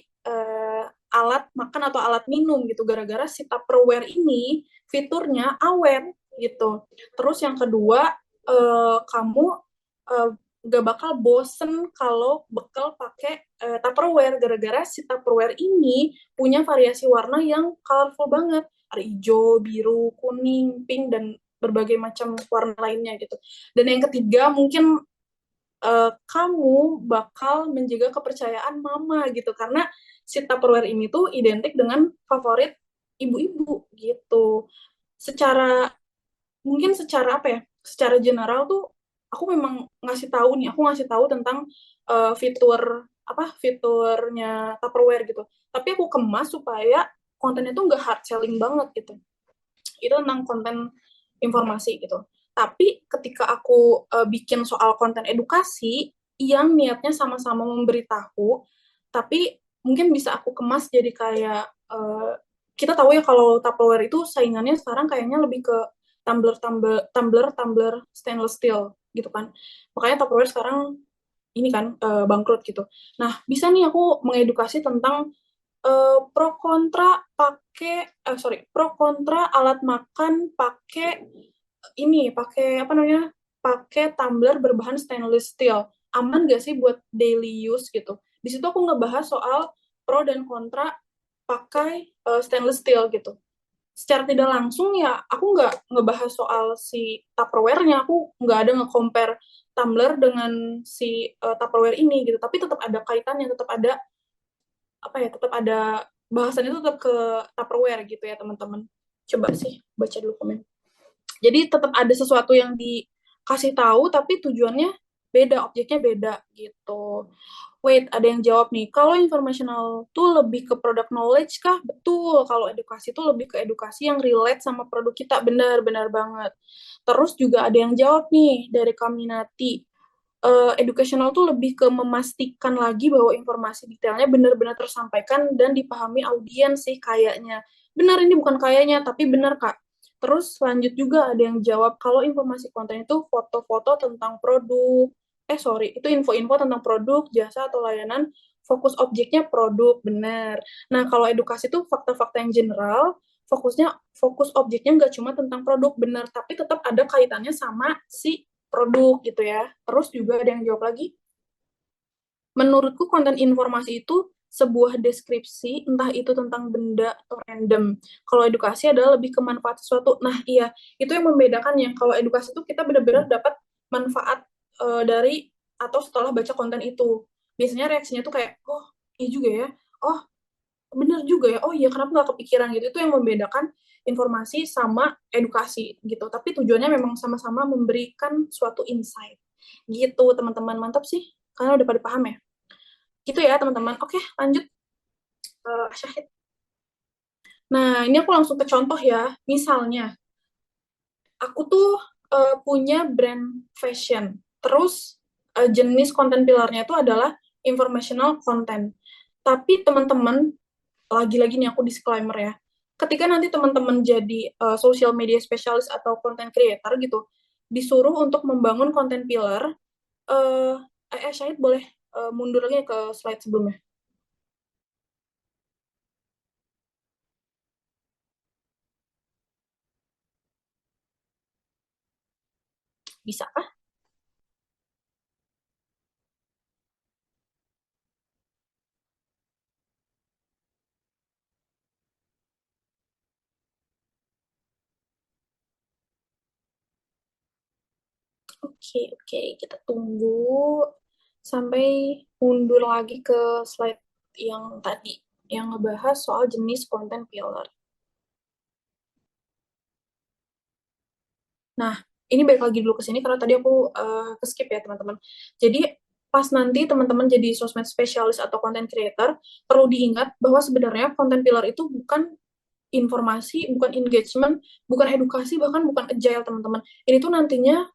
[SPEAKER 2] alat makan atau alat minum gitu, gara-gara si Tupperware ini fiturnya awet gitu. Terus yang kedua, kamu nggak bakal bosen kalau bekal pakai Tupperware, gara-gara si Tupperware ini punya variasi warna yang colorful banget. Ada hijau, biru, kuning, pink, dan berbagai macam warna lainnya gitu. Dan yang ketiga, mungkin kamu bakal menjaga kepercayaan mama gitu, karena si Tupperware ini tuh identik dengan favorit ibu-ibu gitu. Secara mungkin secara apa ya? Secara general tuh aku memang aku ngasih tahu tentang fiturnya Tupperware gitu. Tapi aku kemas supaya kontennya tuh nggak hard selling banget gitu. Itu tentang konten informasi gitu. Tapi ketika aku bikin soal konten edukasi yang niatnya sama-sama memberitahu, tapi mungkin bisa aku kemas jadi kayak kita tahu ya kalau Tupperware itu saingannya sekarang kayaknya lebih ke tumbler stainless steel gitu kan. Makanya Tupperware sekarang ini kan bangkrut gitu. Nah, bisa nih aku mengedukasi tentang pro kontra alat makan pakai tumbler berbahan stainless steel. Aman gak sih buat daily use gitu. Di situ aku ngebahas soal pro dan kontra pakai stainless steel gitu. Secara tidak langsung ya aku nggak ngebahas soal si Tupperware-nya, aku nggak ada nge-compare tumbler dengan si Tupperware ini gitu, tapi tetap ada kaitannya, tetap ada bahasannya, tetap ke Tupperware gitu ya teman-teman. Coba sih baca dulu komen. Jadi tetap ada sesuatu yang dikasih tahu tapi tujuannya beda, objeknya beda gitu. Wait, ada yang jawab nih, kalau informational tuh lebih ke product knowledge kah? Betul, kalau edukasi tuh lebih ke edukasi yang relate sama produk kita, benar-benar banget. Terus juga ada yang jawab nih dari Kaminati, educational tuh lebih ke memastikan lagi bahwa informasi detailnya benar-benar tersampaikan dan dipahami audiens sih kayaknya. Benar, ini bukan kayaknya, tapi benar Kak. Terus lanjut juga ada yang jawab, kalau informasi konten itu foto-foto tentang produk, itu info-info tentang produk, jasa, atau layanan, fokus objeknya produk, benar. Nah, kalau edukasi itu fakta-fakta yang general, fokus objeknya nggak cuma tentang produk, benar, tapi tetap ada kaitannya sama si produk gitu ya. Terus juga ada yang jawab lagi, menurutku konten informasi itu sebuah deskripsi, entah itu tentang benda atau random. Kalau edukasi adalah lebih ke manfaat sesuatu. Nah, iya, itu yang membedakan yang kalau edukasi itu kita benar-benar dapat manfaat dari atau setelah baca konten itu. Biasanya reaksinya tuh kayak, oh, iya juga ya. Oh, bener juga ya. Oh iya, kenapa nggak kepikiran gitu. Itu yang membedakan informasi sama edukasi gitu. Tapi tujuannya memang sama-sama memberikan suatu insight. Gitu, teman-teman. Mantap sih. Karena udah pada paham ya. Gitu ya teman-teman. Oke, lanjut Syahid. Nah, ini aku langsung ke contoh ya. Misalnya, aku tuh punya brand fashion. Terus jenis konten pilarnya itu adalah informational content. Tapi teman-teman, lagi-lagi nih aku disclaimer ya. Ketika nanti teman-teman jadi social media specialist atau content creator gitu, disuruh untuk membangun konten pilar, Syahid boleh mundur lagi ke slide sebelumnya. Bisa kah? Oke, kita tunggu sampai mundur lagi ke slide yang tadi, yang ngebahas soal jenis konten pillar. Nah, ini balik lagi dulu ke sini karena tadi aku ke-skip ya, teman-teman. Jadi, pas nanti teman-teman jadi sosmed spesialis atau content creator, perlu diingat bahwa sebenarnya konten pillar itu bukan informasi, bukan engagement, bukan edukasi, bahkan bukan agile, teman-teman. Ini tuh nantinya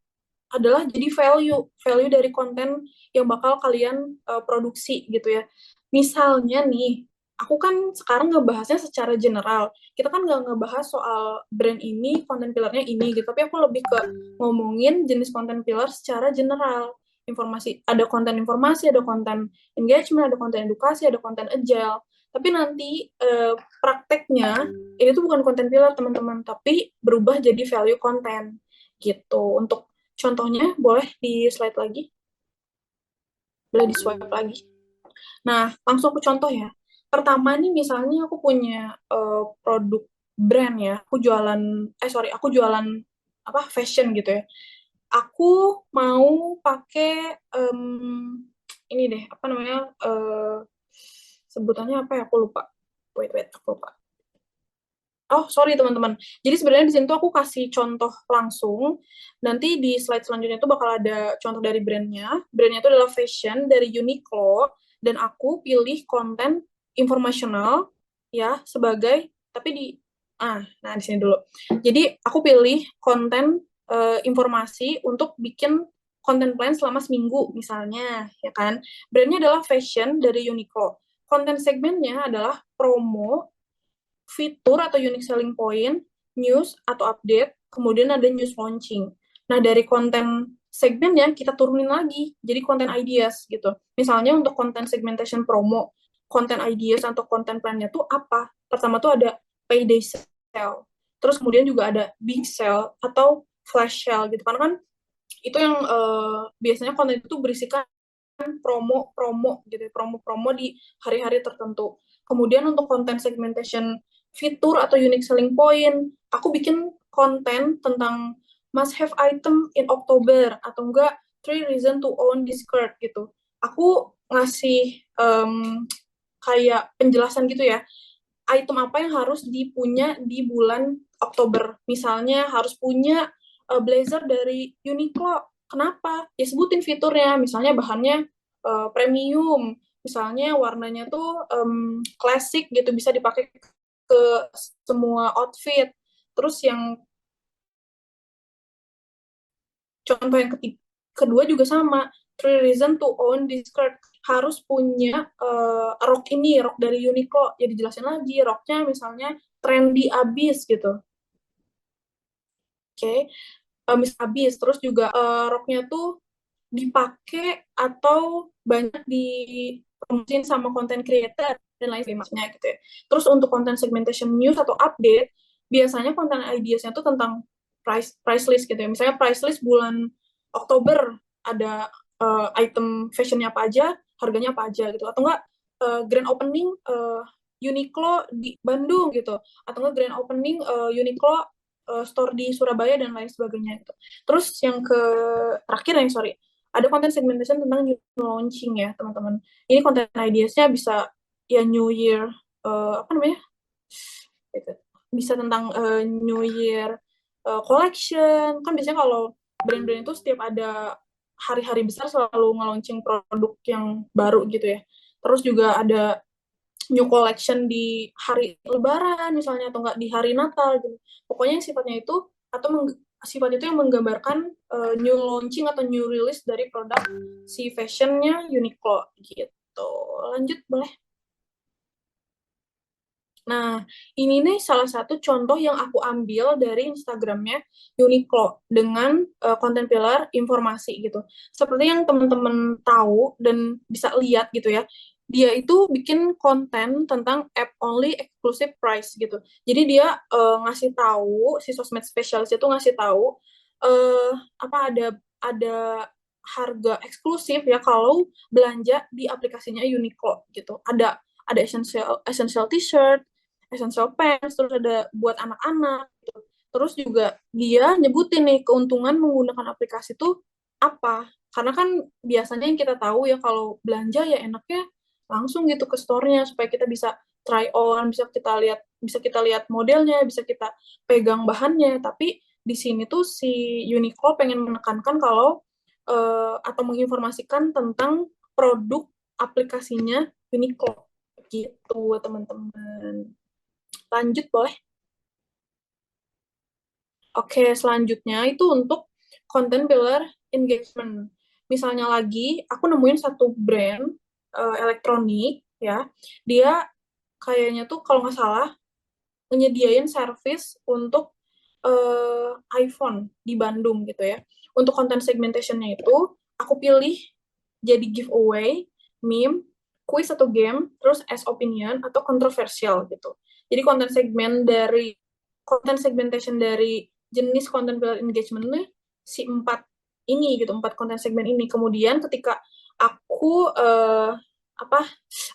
[SPEAKER 2] adalah jadi value dari konten yang bakal kalian produksi gitu ya. Misalnya nih, aku kan sekarang ngebahasnya secara general. Kita kan nggak ngebahas soal brand ini, konten pillarnya ini gitu. Tapi aku lebih ke ngomongin jenis konten pillar secara general. Ada konten informasi, ada konten engagement, ada konten edukasi, ada konten agile. Tapi nanti prakteknya ini tuh bukan konten pillar teman-teman, tapi berubah jadi value konten gitu. Untuk contohnya boleh di slide lagi, boleh di swipe lagi. Nah, langsung ke contoh ya. Pertama nih misalnya aku punya produk brand ya. Aku jualan apa fashion gitu ya. Aku mau pakai ini deh, apa namanya? Sebutannya apa ya? Aku lupa. Wait, aku lupa. Oh, sorry teman-teman. Jadi sebenarnya di sini tuh aku kasih contoh langsung. Nanti di slide selanjutnya tuh bakal ada contoh dari brandnya. Brandnya itu adalah fashion dari Uniqlo. Dan aku pilih konten informasional ya sebagai, tapi nah di sini dulu. Jadi aku pilih konten informasi untuk bikin konten plan selama seminggu misalnya, ya kan. Brandnya adalah fashion dari Uniqlo. Konten segmennya adalah promo, fitur atau unique selling point, news atau update, kemudian ada news launching. Nah, dari konten segmennya kita turunin lagi, jadi konten ideas gitu. Misalnya untuk konten segmentation promo, konten ideas atau konten plan-nya tuh apa? Pertama tuh ada payday sale, terus kemudian juga ada big sale atau flash sale gitu. Karena kan itu yang biasanya konten itu berisikan promo-promo gitu, promo-promo di hari-hari tertentu. Kemudian untuk konten segmentation fitur atau unique selling point, aku bikin konten tentang must have item in October atau enggak 3 reason to own this skirt gitu. Aku ngasih kayak penjelasan gitu ya, item apa yang harus dipunya di bulan Oktober. Misalnya harus punya blazer dari Uniqlo. Kenapa? Ya sebutin fiturnya. Misalnya bahannya premium. Misalnya warnanya tuh klasik gitu, bisa dipakai ke semua outfit. Terus yang contoh yang kedua juga sama. 3 reason to own this skirt. Harus punya rok dari Uniqlo. Ya dijelasin lagi, roknya misalnya trendy abis gitu. Oke, habis. Terus juga roknya tuh dipakai atau banyak dipromosin sama content creator dan lain sebagainya gitu ya. Terus untuk konten segmentation news atau update, biasanya konten ideasnya tuh tentang price list gitu ya. Misalnya price list bulan Oktober ada item fashionnya apa aja, harganya apa aja gitu. Atau enggak grand opening Uniqlo di Bandung gitu. Atau enggak grand opening Uniqlo store di Surabaya dan lain sebagainya gitu. Terus yang terakhir sorry, ada konten segmentation tentang new launching ya teman-teman. Ini konten ideasnya bisa ya New Year apa namanya? Bisa tentang New Year collection. Kan biasanya kalau brand-brand itu setiap ada hari-hari besar selalu nge-launching produk yang baru gitu ya. Terus juga ada new collection di hari Lebaran misalnya atau enggak di hari Natal gitu. Pokoknya sifatnya itu atau sifat itu yang menggambarkan new launching atau new release dari produk si fashionnya Uniqlo gitu. Lanjut boleh. Nah, ini nih salah satu contoh yang aku ambil dari Instagramnya Uniqlo dengan konten pillar informasi gitu. Seperti yang teman-teman tahu dan bisa lihat gitu ya, dia itu bikin konten tentang app only exclusive price gitu. Jadi dia ngasih tahu, si sosmed spesialis itu ngasih tahu apa ada harga eksklusif ya kalau belanja di aplikasinya Uniqlo gitu. Ada essential t-shirt, essential pants, terus ada buat anak-anak gitu. Terus juga dia nyebutin nih keuntungan menggunakan aplikasi itu apa. Karena kan biasanya yang kita tahu ya kalau belanja ya enaknya langsung gitu ke store-nya supaya kita bisa try on, bisa kita lihat modelnya, bisa kita pegang bahannya. Tapi di sini tuh si Uniqlo pengen menekankan kalau atau menginformasikan tentang produk aplikasinya Uniqlo gitu teman-teman. Lanjut boleh. Oke, selanjutnya itu untuk content pillar engagement. Misalnya lagi, aku nemuin satu brand elektronik ya, dia kayaknya tuh kalau nggak salah nyediain service untuk iPhone di Bandung gitu ya. Untuk content segmentation-nya itu, aku pilih jadi giveaway, meme, quiz atau game, terus as opinion atau kontroversial gitu. Jadi content segmentation dari jenis content pillar engagement nih si empat content segmen ini. Kemudian ketika aku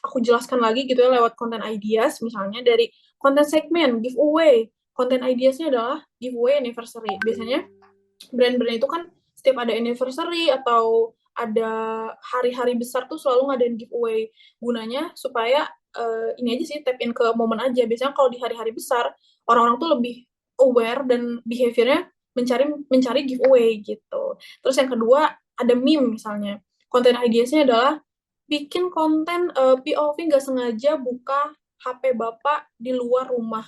[SPEAKER 2] aku jelaskan lagi gitu ya lewat content ideas, misalnya dari content segmen giveaway, content ideasnya adalah giveaway anniversary. Biasanya brand-brand itu kan setiap ada anniversary atau ada hari-hari besar tuh selalu ngadain giveaway. Gunanya supaya ini aja sih, tap in ke momen aja. Biasanya kalau di hari-hari besar, orang-orang tuh lebih aware dan behaviornya mencari giveaway gitu. Terus yang kedua, ada meme misalnya. Konten ideasnya adalah bikin konten POV nggak sengaja buka HP Bapak di luar rumah.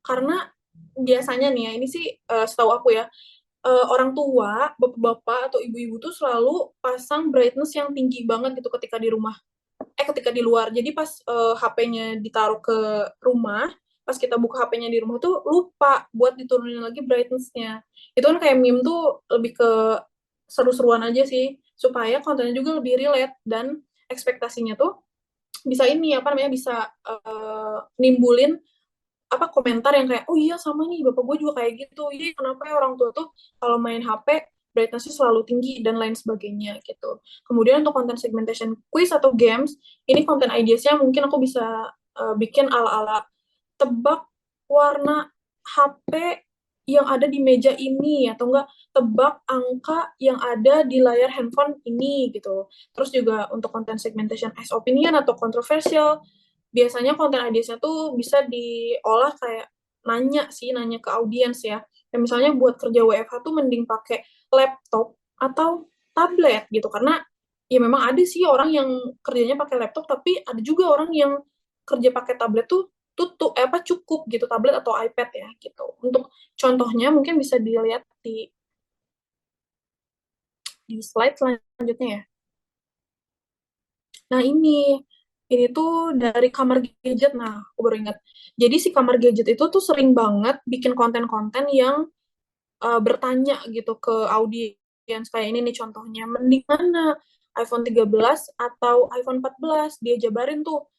[SPEAKER 2] Karena biasanya nih ya, ini sih setahu aku ya, orang tua, bapak-bapak atau ibu-ibu tuh selalu pasang brightness yang tinggi banget gitu ketika di rumah. Ketika di luar. Jadi pas HP-nya ditaruh ke rumah, pas kita buka HP-nya di rumah tuh lupa buat diturunin lagi brightness-nya. Itu kan kayak meme tuh lebih ke seru-seruan aja sih, supaya kontennya juga lebih relate dan ekspektasinya tuh bisa bisa nimbulin komentar yang kayak, oh iya sama nih bapak gue juga kayak gitu, iya kenapa ya orang tua tuh kalau main HP brightness-nya selalu tinggi dan lain sebagainya gitu. Kemudian untuk konten segmentation quiz atau games, ini konten ideas-nya mungkin aku bisa bikin ala-ala tebak warna HP yang ada di meja ini, atau enggak tebak angka yang ada di layar handphone ini gitu. Terus juga untuk konten segmentation as opinion atau kontroversial, biasanya konten ideasnya tuh bisa diolah kayak nanya ke audiens ya. Kayak misalnya buat kerja WFH tuh mending pakai laptop atau tablet gitu, karena ya memang ada sih orang yang kerjanya pakai laptop, tapi ada juga orang yang kerja pakai tablet tuh cukup gitu, tablet atau iPad ya gitu. Untuk contohnya mungkin bisa dilihat di slide selanjutnya ya. Nah ini tuh dari Kamar Gadget. Nah, aku baru ingat. Jadi si Kamar Gadget itu tuh sering banget bikin konten-konten yang bertanya gitu ke audiens. Kayak ini nih contohnya, mending mana iPhone 13 atau iPhone 14? Dia jabarin tuh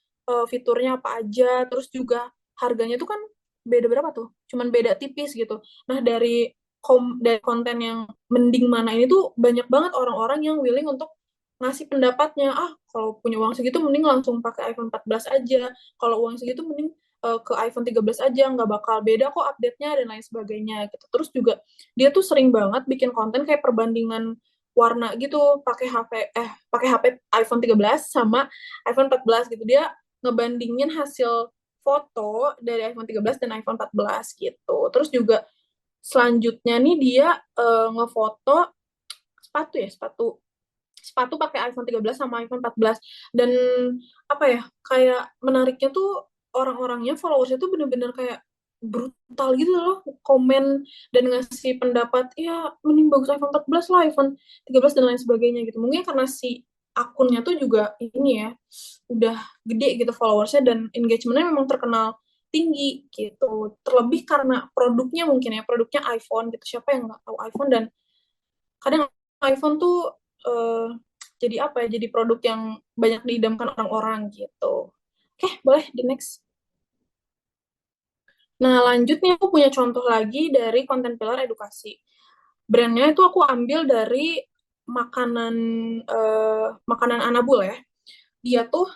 [SPEAKER 2] fiturnya apa aja, terus juga harganya tuh kan beda berapa tuh? Cuman beda tipis gitu. Nah, dari konten yang mending mana ini tuh banyak banget orang-orang yang willing untuk ngasih pendapatnya. Kalau punya uang segitu mending langsung pakai iPhone 14 aja. Kalau uang segitu mending ke iPhone 13 aja, nggak bakal beda kok update-nya dan lain sebagainya gitu. Terus juga dia tuh sering banget bikin konten kayak perbandingan warna gitu, pakai HP iPhone 13 sama iPhone 14 gitu. Dia ngebandingin hasil foto dari iPhone 13 dan iPhone 14 gitu. Terus juga selanjutnya nih dia ngefoto sepatu pakai iPhone 13 sama iPhone 14. Dan kayak menariknya tuh orang-orangnya, followersnya tuh bener-bener kayak brutal gitu loh, komen dan ngasih pendapat, ya mending bagus iPhone 14 lah, iPhone 13 dan lain sebagainya gitu. Mungkin karena si akunnya tuh juga ini ya, udah gede gitu followersnya dan engagementnya memang terkenal tinggi gitu. Terlebih karena produknya iPhone gitu. Siapa yang nggak tahu iPhone? Dan kadang iPhone tuh jadi produk yang banyak diidamkan orang-orang gitu. Oke, boleh di next. Nah, lanjutnya aku punya contoh lagi dari konten pillar edukasi. Brandnya itu aku ambil dari makanan Anabul ya. Dia tuh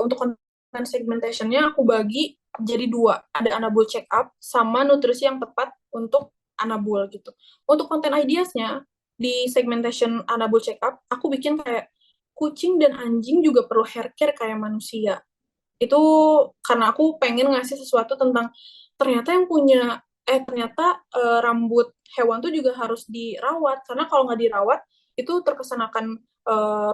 [SPEAKER 2] untuk konten segmentation-nya aku bagi jadi 2. Ada Anabul check up sama nutrisi yang tepat untuk Anabul gitu. Untuk konten ideas-nya di segmentation Anabul check up, aku bikin kayak kucing dan anjing juga perlu hair care kayak manusia. Itu karena aku pengen ngasih sesuatu tentang ternyata rambut hewan tuh juga harus dirawat, karena kalau nggak dirawat itu terkesan akan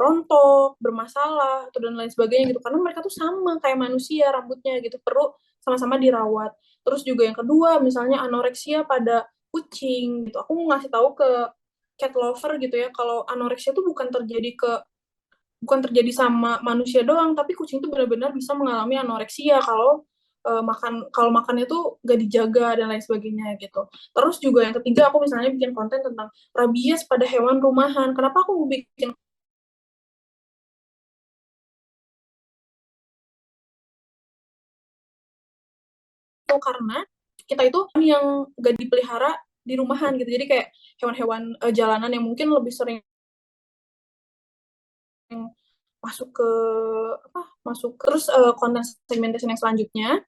[SPEAKER 2] rontok, bermasalah, atau dan lain sebagainya gitu, karena mereka tuh sama kayak manusia rambutnya gitu, perlu sama-sama dirawat. Terus juga yang kedua, misalnya anoreksia pada kucing gitu, aku mau ngasih tahu ke cat lover gitu ya, kalau anoreksia itu bukan terjadi sama manusia doang, tapi kucing itu benar-benar bisa mengalami anoreksia kalau makannya tuh gak dijaga dan lain sebagainya gitu. Terus juga yang ketiga, aku misalnya bikin konten tentang rabies pada hewan rumahan. Kenapa aku bikin itu? Karena kita itu yang gak dipelihara di rumahan gitu. Jadi kayak hewan-hewan jalanan yang mungkin lebih sering masuk ke terus konten segmentation yang selanjutnya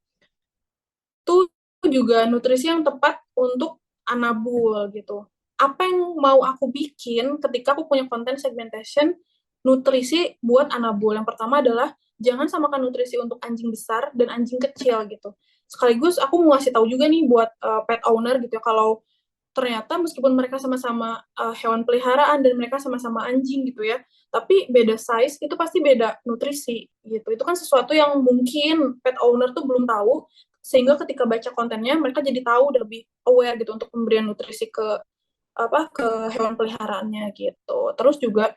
[SPEAKER 2] tuh juga nutrisi yang tepat untuk anabul gitu. Apa yang mau aku bikin ketika aku punya konten segmentation nutrisi buat anabul? Yang pertama adalah jangan samakan nutrisi untuk anjing besar dan anjing kecil gitu. Sekaligus aku mau ngasih tahu juga nih buat pet owner gitu ya, kalau ternyata meskipun mereka sama-sama hewan peliharaan dan mereka sama-sama anjing gitu ya, tapi beda size itu pasti beda nutrisi gitu. Itu kan sesuatu yang mungkin pet owner tuh belum tahu, sehingga ketika baca kontennya mereka jadi tahu, lebih aware gitu untuk pemberian nutrisi ke hewan peliharaannya gitu. Terus juga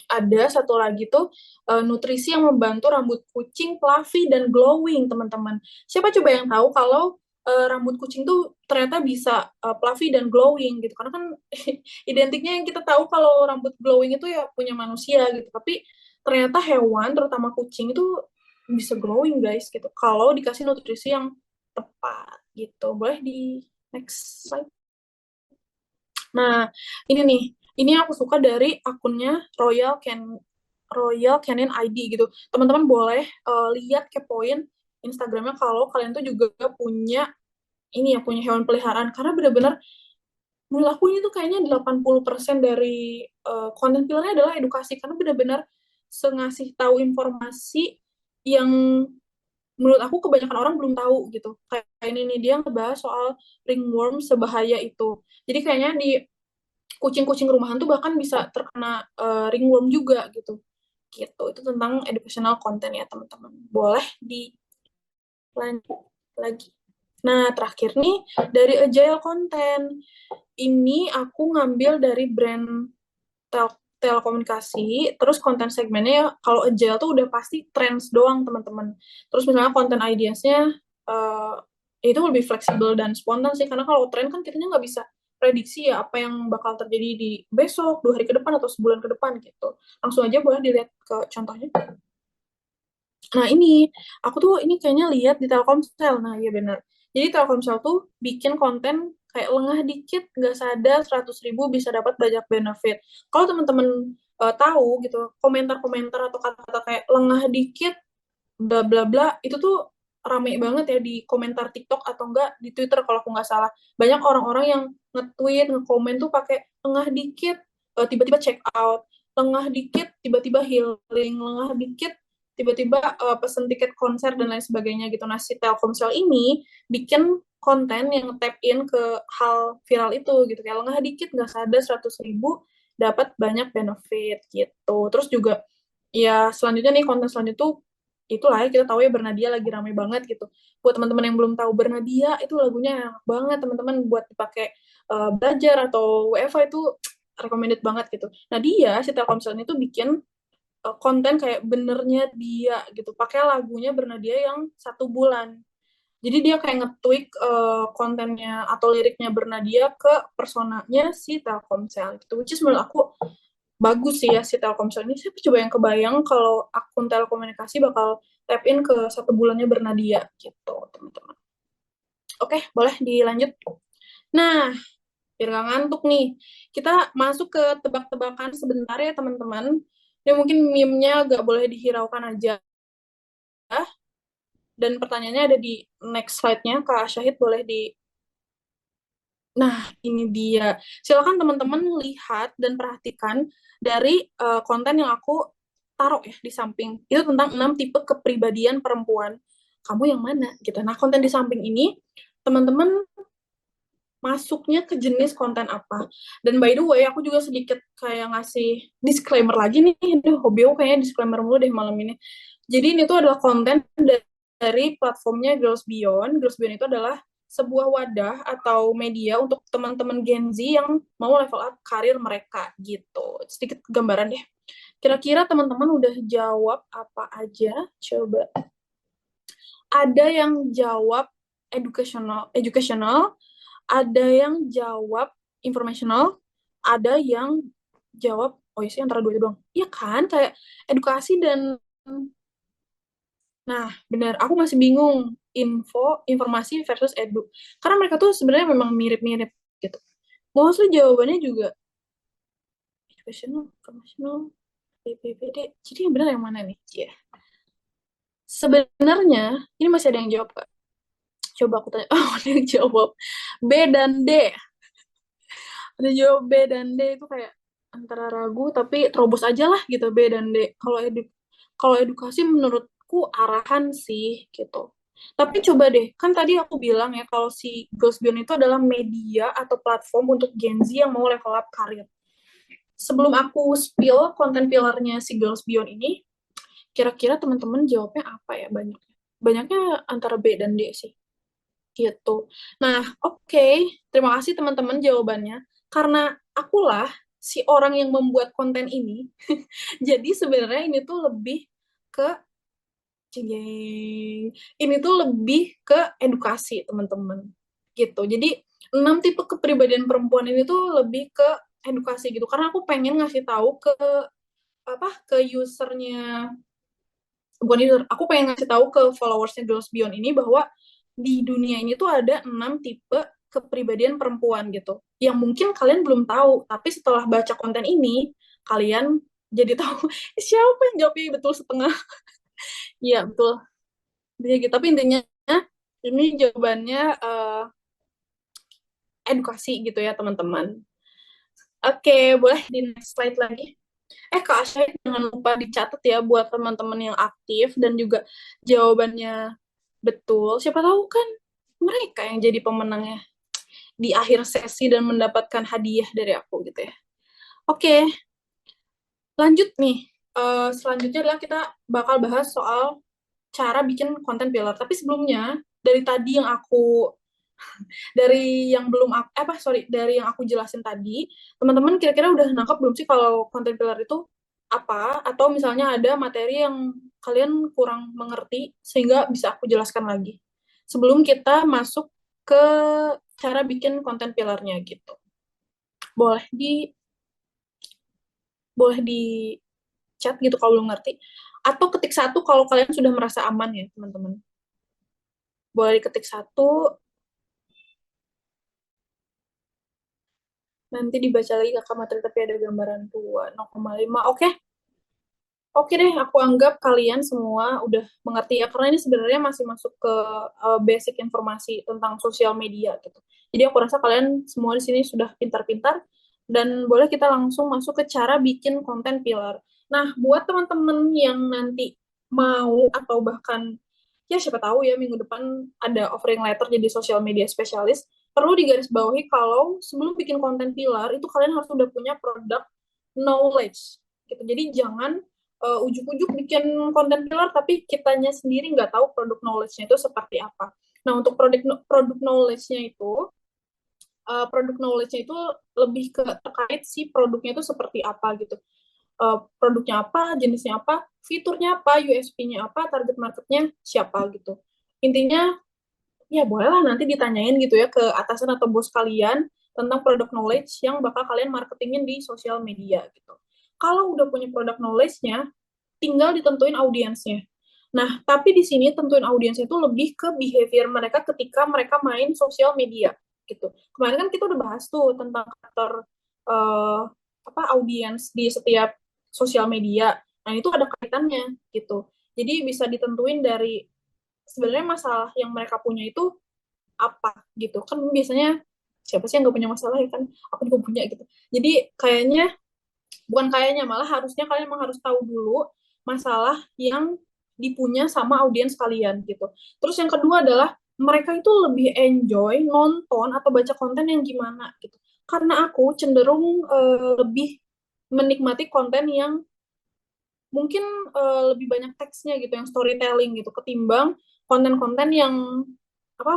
[SPEAKER 2] ada satu lagi tuh nutrisi yang membantu rambut kucing fluffy dan glowing, teman-teman. Siapa coba yang tahu kalau rambut kucing tuh ternyata bisa fluffy dan glowing gitu? Karena kan identiknya yang kita tahu kalau rambut glowing itu ya punya manusia gitu. Tapi ternyata hewan, terutama kucing itu bisa glowing guys gitu. Kalau dikasih nutrisi yang tepat gitu. Boleh di next slide. Nah, ini nih, ini aku suka dari akunnya Royal Canin ID gitu. Teman-teman boleh lihat, kepoin Instagramnya kalau kalian tuh juga punya punya hewan peliharaan, karena benar-benar menurut aku ini tuh kayaknya 80% dari konten filmnya adalah edukasi, karena benar-benar sengasih tahu informasi yang menurut aku kebanyakan orang belum tahu gitu. Kayak ini nih, dia ngebahas soal ringworm sebahaya itu. Jadi kayaknya di kucing-kucing rumahan tuh bahkan bisa terkena ringworm juga gitu. Gitu. Itu tentang educational content ya, teman-teman. Boleh dilanjut lagi. Nah, terakhir nih dari agile content. Ini aku ngambil dari brand telekomunikasi, terus konten segmennya ya, kalau agile tuh udah pasti trends doang, teman-teman. Terus misalnya konten ideasnya itu lebih fleksibel dan spontan sih, karena kalau tren kan kita nggak bisa prediksi ya apa yang bakal terjadi di besok, 2 hari ke depan, atau sebulan ke depan gitu. Langsung aja boleh dilihat ke contohnya. Nah ini, aku tuh ini kayaknya lihat di Telkomsel. Nah iya benar. Jadi Telkomsel tuh bikin konten kayak lengah dikit, nggak sadar 100.000 bisa dapat banyak benefit. Kalau teman-teman tahu gitu, komentar-komentar atau kata-kata kayak lengah dikit, bla bla bla, itu tuh rame banget ya di komentar TikTok atau enggak di Twitter kalau aku nggak salah. Banyak orang-orang yang nge-tweet, nge-komen tuh pakai lengah dikit, tiba-tiba check out, lengah dikit, tiba-tiba healing, lengah dikit, tiba-tiba pesen tiket konser dan lain sebagainya gitu. Nah, si Telkomsel ini bikin konten yang tap in ke hal viral itu gitu. Kayak lengah dikit, nggak sadar 100.000 dapat banyak benefit gitu. Terus juga ya selanjutnya nih, konten selanjutnya tuh itulah ya, kita tahu ya Bernadia lagi rame banget gitu. Buat teman-teman yang belum tahu, Bernadia itu lagunya enak banget teman-teman, buat dipakai belajar atau WFH itu recommended banget gitu. Nah dia, si Telkomsel ini tuh bikin konten kayak benernya dia gitu, pakai lagunya Bernadia yang 1 bulan. Jadi dia kayak nge-tweak kontennya atau liriknya Bernadia ke personanya si Telkomsel gitu, which is menurut aku bagus sih ya si Telkomsel ini. Saya coba yang kebayang kalau akun telekomunikasi bakal tap in ke 1 bulannya Bernadia gitu, teman-teman. Oke, boleh dilanjut. Nah, biar nggak ngantuk nih, kita masuk ke tebak-tebakan sebentar ya, teman-teman. Ini mungkin meme-nya nggak boleh dihiraukan aja. Dan pertanyaannya ada di next slide-nya, Kak Syahid boleh di... Nah, ini dia. Silakan teman-teman lihat dan perhatikan dari konten yang aku taruh ya di samping. Itu tentang 6 tipe kepribadian perempuan. Kamu yang mana? Gitu. Nah, konten di samping ini, teman-teman masuknya ke jenis konten apa. Dan by the way, aku juga sedikit kayak ngasih disclaimer lagi nih. Aduh, hobi aku kayaknya disclaimer mulu deh malam ini. Jadi ini tuh adalah konten dari platformnya Girls Beyond. Girls Beyond itu adalah sebuah wadah atau media untuk teman-teman Gen Z yang mau level up karir mereka gitu. Sedikit gambaran deh. Kira-kira teman-teman udah jawab apa aja? Coba. Ada yang jawab educational, ada yang jawab informational, ada yang jawab oh iya sih antara dua itu doang. Iya kan, kayak edukasi dan nah, benar. Aku masih bingung informasi versus edu. Karena mereka tuh sebenarnya memang mirip-mirip gitu. Mostly jawabannya juga educational, informational, PPPD. Jadi yang benar yang mana nih? Ya. Sebenarnya ini masih ada yang jawab, Kak. Coba aku tanya. Oh, ada yang jawab B dan D. Ada jawab B dan D itu kayak antara ragu tapi terobos aja lah gitu B dan D. Kalau edukasi menurutku arahan sih gitu. Tapi coba deh, kan tadi aku bilang ya kalau si Girls Beyond itu adalah media atau platform untuk Gen Z yang mau level up karir. Sebelum aku spill konten pilarnya si Girls Beyond ini, kira-kira teman-teman jawabnya apa ya banyaknya? Banyaknya antara B dan D sih. Gitu. Nah, oke. Terima kasih teman-teman jawabannya. Karena akulah si orang yang membuat konten ini. Jadi sebenarnya ini tuh lebih ke Cing. Ini tuh lebih ke edukasi, teman-teman. Gitu. Jadi 6 tipe kepribadian perempuan ini tuh lebih ke edukasi gitu. Karena aku pengen ngasih tahu ke ke usernya, bukan user, aku pengen ngasih tahu ke followersnya Girls Beyond ini bahwa di dunia ini tuh ada 6 tipe kepribadian perempuan gitu. Yang mungkin kalian belum tahu, tapi setelah baca konten ini, kalian jadi tahu siapa yang jawabnya betul setengah. Iya, betul. Jadi gitu. Tapi intinya ini jawabannya edukasi gitu ya, teman-teman. Oke, boleh di next slide lagi. Kak Asya, jangan lupa dicatat ya buat teman-teman yang aktif dan juga jawabannya betul. Siapa tahu kan mereka yang jadi pemenangnya di akhir sesi dan mendapatkan hadiah dari aku gitu ya. Oke, lanjut nih. Selanjutnya adalah kita bakal bahas soal cara bikin konten pillar. Tapi sebelumnya, dari tadi yang aku dari yang belum dari yang aku jelasin tadi, teman-teman kira-kira udah nangkep belum sih kalau content pillar itu apa? Atau misalnya ada materi yang kalian kurang mengerti sehingga bisa aku jelaskan lagi. Sebelum kita masuk ke cara bikin konten pillarnya gitu. Boleh di boleh di chat gitu kalau belum ngerti. Atau ketik satu kalau kalian sudah merasa aman ya, teman-teman. Boleh diketik satu, nanti dibaca lagi kakak materi tapi ada gambaran 2, 0,5. Oke deh, aku anggap kalian semua udah mengerti ya, karena ini sebenarnya masih masuk ke basic informasi tentang sosial media gitu. Jadi aku rasa kalian semua di sini sudah pintar-pintar, dan boleh kita langsung masuk ke cara bikin konten pillar. Nah, buat teman-teman yang nanti mau atau bahkan ya siapa tahu ya minggu depan ada offering letter jadi social media spesialis, perlu digarisbawahi kalau sebelum bikin konten pillar itu kalian harus udah punya product knowledge gitu. Jadi jangan ujuk-ujuk bikin konten pillar tapi kitanya sendiri nggak tahu produk knowledge-nya itu seperti apa. Nah, untuk produk knowledge-nya itu lebih ke terkait si produknya itu seperti apa gitu. Produknya apa, jenisnya apa, fiturnya apa, USP-nya apa, target marketnya siapa gitu. Intinya ya bolehlah nanti ditanyain gitu ya ke atasan atau bos kalian tentang product knowledge yang bakal kalian marketingin di sosial media gitu. Kalau udah punya product knowledge-nya, tinggal ditentuin audiensnya. Nah, tapi di sini tentuin audiensnya itu lebih ke behavior mereka ketika mereka main sosial media gitu. Kemarin kan kita udah bahas tuh tentang karakter audiens di setiap sosial media. Nah, itu ada kaitannya gitu. Jadi bisa ditentuin dari sebenarnya masalah yang mereka punya itu apa gitu. Kan biasanya siapa sih yang nggak punya masalah ya kan? Aku juga punya gitu. Jadi malah harusnya kalian memang harus tahu dulu masalah yang dipunya sama audiens kalian gitu. Terus yang kedua adalah mereka itu lebih enjoy nonton atau baca konten yang gimana gitu. Karena aku cenderung lebih menikmati konten yang mungkin lebih banyak teksnya gitu, yang storytelling gitu, ketimbang konten-konten yang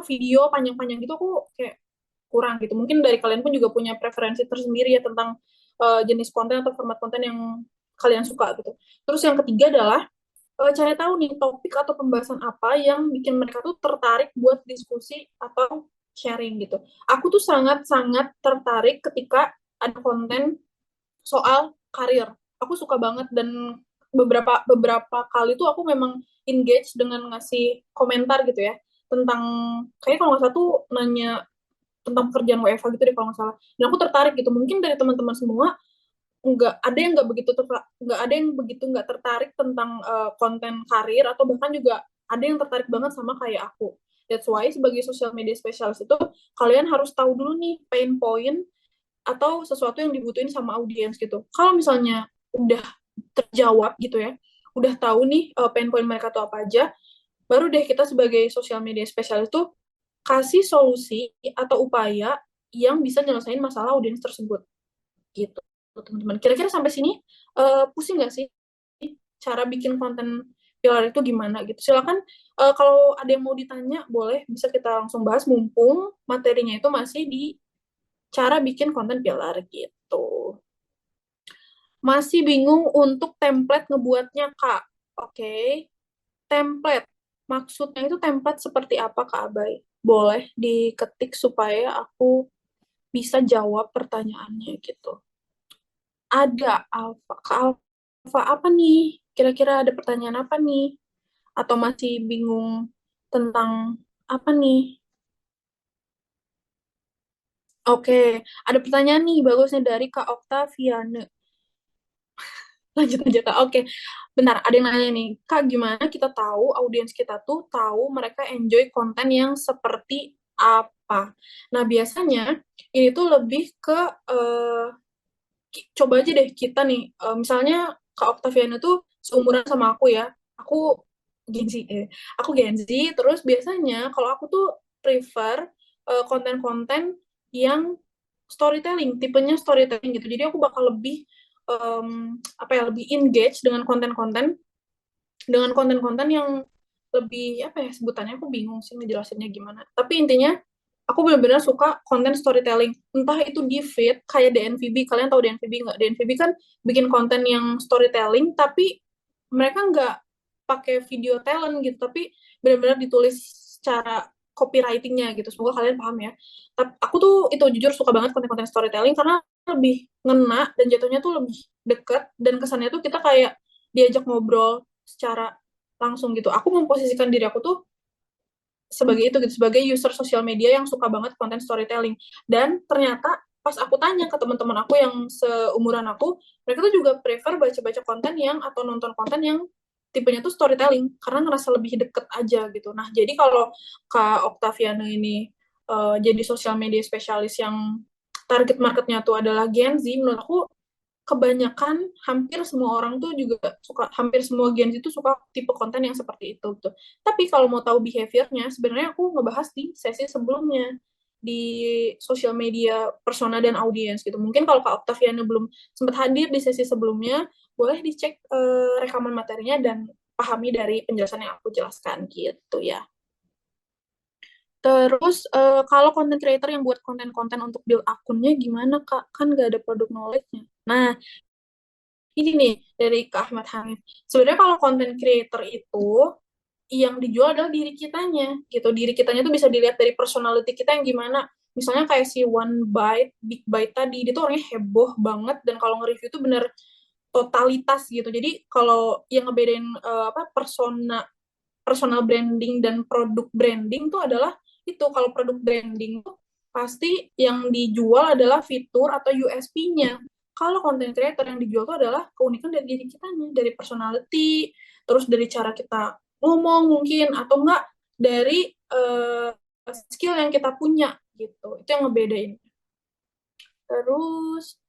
[SPEAKER 2] video panjang-panjang gitu aku kayak kurang gitu. Mungkin dari kalian pun juga punya preferensi tersendiri ya tentang jenis konten atau format konten yang kalian suka gitu. Terus yang ketiga adalah cari tahu nih topik atau pembahasan apa yang bikin mereka tuh tertarik buat diskusi atau sharing gitu. Aku tuh sangat-sangat tertarik ketika ada konten soal karir. Aku suka banget dan beberapa beberapa kali tuh aku memang engage dengan ngasih komentar gitu ya tentang kayak kalau nggak salah tuh nanya tentang pekerjaan WFH gitu deh kalau nggak salah. Dan aku tertarik gitu. Mungkin dari teman-teman semua nggak ada yang begitu nggak tertarik tentang konten karir atau bahkan juga ada yang tertarik banget sama kayak aku. That's why sebagai social media specialist itu kalian harus tahu dulu nih pain point atau sesuatu yang dibutuhin sama audiens gitu. Kalau misalnya udah terjawab gitu ya, udah tahu nih pain point mereka tuh apa aja, baru deh kita sebagai social media specialist tuh kasih solusi atau upaya yang bisa nyelesain masalah audiens tersebut gitu teman-teman. Kira-kira sampai sini pusing nggak sih cara bikin konten pilar itu gimana gitu? Silakan kalau ada yang mau ditanya boleh bisa kita langsung bahas mumpung materinya itu masih di cara bikin konten pilar gitu. Masih bingung untuk template ngebuatnya Kak? Oke. Template. Maksudnya itu template seperti apa Kak Abai? Boleh diketik supaya aku bisa jawab pertanyaannya gitu. Ada Alfa. Kak Alfa apa nih? Kira-kira ada pertanyaan apa nih? Atau masih bingung tentang apa nih? Oke, ada pertanyaan nih bagusnya dari Kak Oktaviane. Lanjut aja Kak. Oke, benar. Ada yang nanya nih, Kak gimana kita tahu audiens kita tuh tahu mereka enjoy konten yang seperti apa? Nah biasanya ini tuh lebih ke coba aja deh kita nih, misalnya Kak Octaviana tuh seumuran sama aku ya, Gen Z, aku Gen Z, terus biasanya kalau aku tuh prefer konten-konten yang storytelling, tipenya storytelling gitu, jadi aku bakal lebih lebih engage dengan konten-konten yang lebih apa ya sebutannya aku bingung sih ngejelasinnya gimana. Tapi intinya aku benar-benar suka konten storytelling. Entah itu di feed kayak DNVB, kalian tahu DNVB nggak? DNVB kan bikin konten yang storytelling tapi mereka nggak pakai video talent gitu, tapi benar-benar ditulis secara copywritingnya gitu. Semoga kalian paham ya. Tapi aku tuh itu jujur suka banget konten-konten storytelling karena lebih ngena dan jatuhnya tuh lebih deket dan kesannya tuh kita kayak diajak ngobrol secara langsung gitu. Aku memposisikan diri aku tuh sebagai itu gitu, sebagai user sosial media yang suka banget konten storytelling. Dan ternyata pas aku tanya ke teman-teman aku yang seumuran aku, mereka tuh juga prefer baca-baca konten yang atau nonton konten yang tipenya tuh storytelling karena ngerasa lebih deket aja gitu. Nah, jadi kalau Kak Octaviana ini jadi sosial media spesialis yang target marketnya tuh adalah Gen Z, menurut aku kebanyakan hampir semua orang tuh juga suka, hampir semua Gen Z itu suka tipe konten yang seperti itu tuh. Tapi kalau mau tahu behaviornya, sebenarnya aku ngebahas di sesi sebelumnya di sosial media persona dan audiens gitu. Mungkin kalau Kak Octaviana belum sempat hadir di sesi sebelumnya, boleh dicek rekaman materinya dan pahami dari penjelasan yang aku jelaskan gitu ya. Terus kalau content creator yang buat konten-konten untuk build akunnya gimana Kak? Kan nggak ada produk knowledge-nya. Nah, ini nih dari Kak Ahmad Hanif. Sebenarnya kalau content creator itu yang dijual adalah diri kitanya gitu. Diri kitanya tuh bisa dilihat dari personality kita yang gimana. Misalnya kayak si One Bite, Big Bite tadi, dia tuh orangnya heboh banget dan kalau nge-review tuh bener totalitas gitu. Jadi kalau yang ngebedain personal branding dan produk branding tuh adalah itu. Kalau produk branding tuh pasti yang dijual adalah fitur atau USP-nya. Kalau content creator yang dijual itu adalah keunikan dari diri kita, dari personality, terus dari cara kita ngomong mungkin, atau enggak dari skill yang kita punya gitu. Itu yang ngebedain. Terus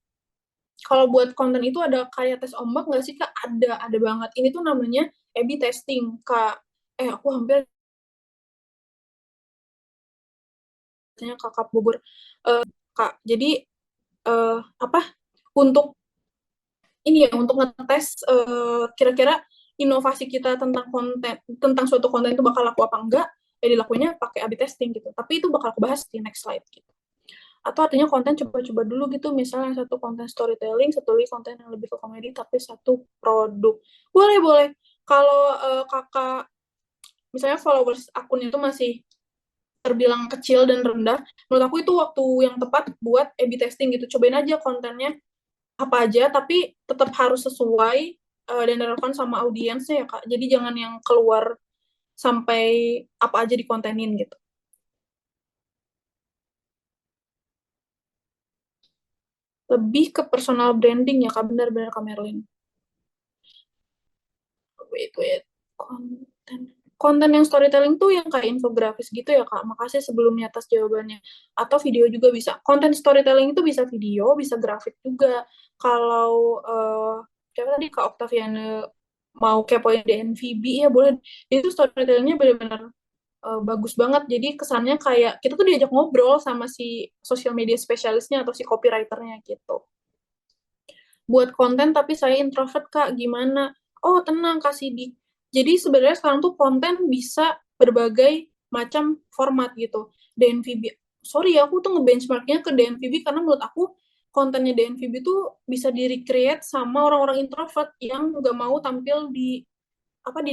[SPEAKER 2] kalau buat konten itu ada kayak tes ombak nggak sih Kak? Ada banget. Ini tuh namanya A/B testing Kak. Aku hampir Kakak Bogor. Kak, jadi apa? Untuk ini ya untuk ngetes kira-kira inovasi kita tentang konten, tentang suatu konten itu bakal laku apa enggak, dilakuinnya pakai A/B testing gitu. Tapi itu bakal aku bahas di next slide gitu. Atau artinya konten coba-coba dulu gitu, misalnya yang satu konten storytelling, satu lagi konten yang lebih ke komedi, tapi satu produk. Boleh. Kalau kakak, misalnya followers akun itu masih terbilang kecil dan rendah, menurut aku itu waktu yang tepat buat A/B testing gitu. Cobain aja kontennya apa aja, tapi tetap harus sesuai dan relevan sama audiensnya ya Kak. Jadi jangan yang keluar sampai apa aja dikontenin gitu. Lebih ke personal branding ya Kak, benar-benar Kak Merlin. Wait. Konten yang storytelling tuh yang kayak infografis gitu ya Kak. Makasih sebelumnya atas jawabannya. Atau video juga bisa. Konten storytelling itu bisa video, bisa grafik juga. Kalau siapa tadi Kak Octaviana mau kepoin DNVB ya boleh. Itu storytellingnya benar-benar bagus banget. Jadi kesannya kayak kita tuh diajak ngobrol sama si social media spesialisnya atau si copywriternya gitu. Buat konten tapi saya introvert Kak, gimana? Oh tenang Kak Sidi. Jadi sebenarnya sekarang tuh konten bisa berbagai macam format gitu. DNVB, sorry aku tuh ngebenchmarknya ke DNVB karena menurut aku kontennya DNVB tuh bisa di-recreate sama orang-orang introvert yang nggak mau tampil di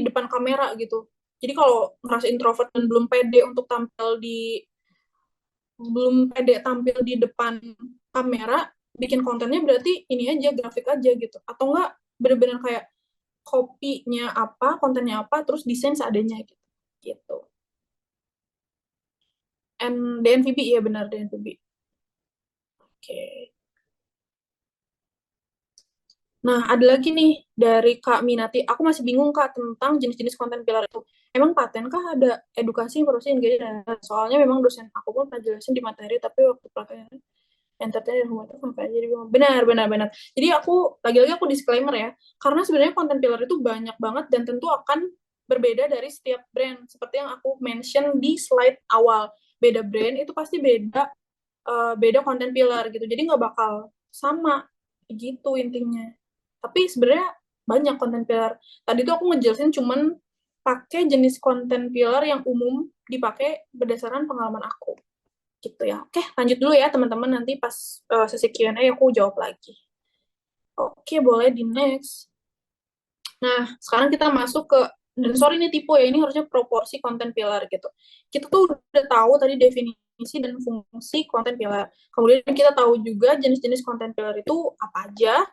[SPEAKER 2] depan kamera gitu. Jadi kalau merasa introvert dan belum pede tampil di depan kamera, bikin kontennya berarti ini aja, grafik aja gitu. Atau enggak bener-bener kayak kopinya apa, kontennya apa, terus desain seadanya gitu. Gitu. DNVB, iya benar DNVB. Oke. Nah, ada lagi nih dari Kak Minati. Aku masih bingung Kak tentang jenis-jenis konten pilar itu. Emang paten kah ada edukasi, informasi, engagement? Soalnya memang dosen aku pun pernah jelasin di materi, tapi waktu prakteknya entertain dan humor sampai aja bingung. Benar. Jadi lagi-lagi aku disclaimer ya, karena sebenarnya konten pilar itu banyak banget dan tentu akan berbeda dari setiap brand. Seperti yang aku mention di slide awal, beda brand itu pasti beda konten pilar gitu. Jadi nggak bakal sama gitu intinya. Tapi sebenarnya banyak konten pilar. Tadi tuh aku ngejelasin cuman pakai jenis konten pilar yang umum dipakai berdasarkan pengalaman aku. Gitu ya. Oke, lanjut dulu ya teman-teman, nanti pas sesi Q&A aku jawab lagi. Oke, boleh di next. Nah, sekarang kita masuk ke, dan sorry nih tipe ya, ini harusnya proporsi konten pilar gitu. Kita tuh udah tahu tadi definisi dan fungsi konten pilar. Kemudian kita tahu juga jenis-jenis konten pilar itu apa aja.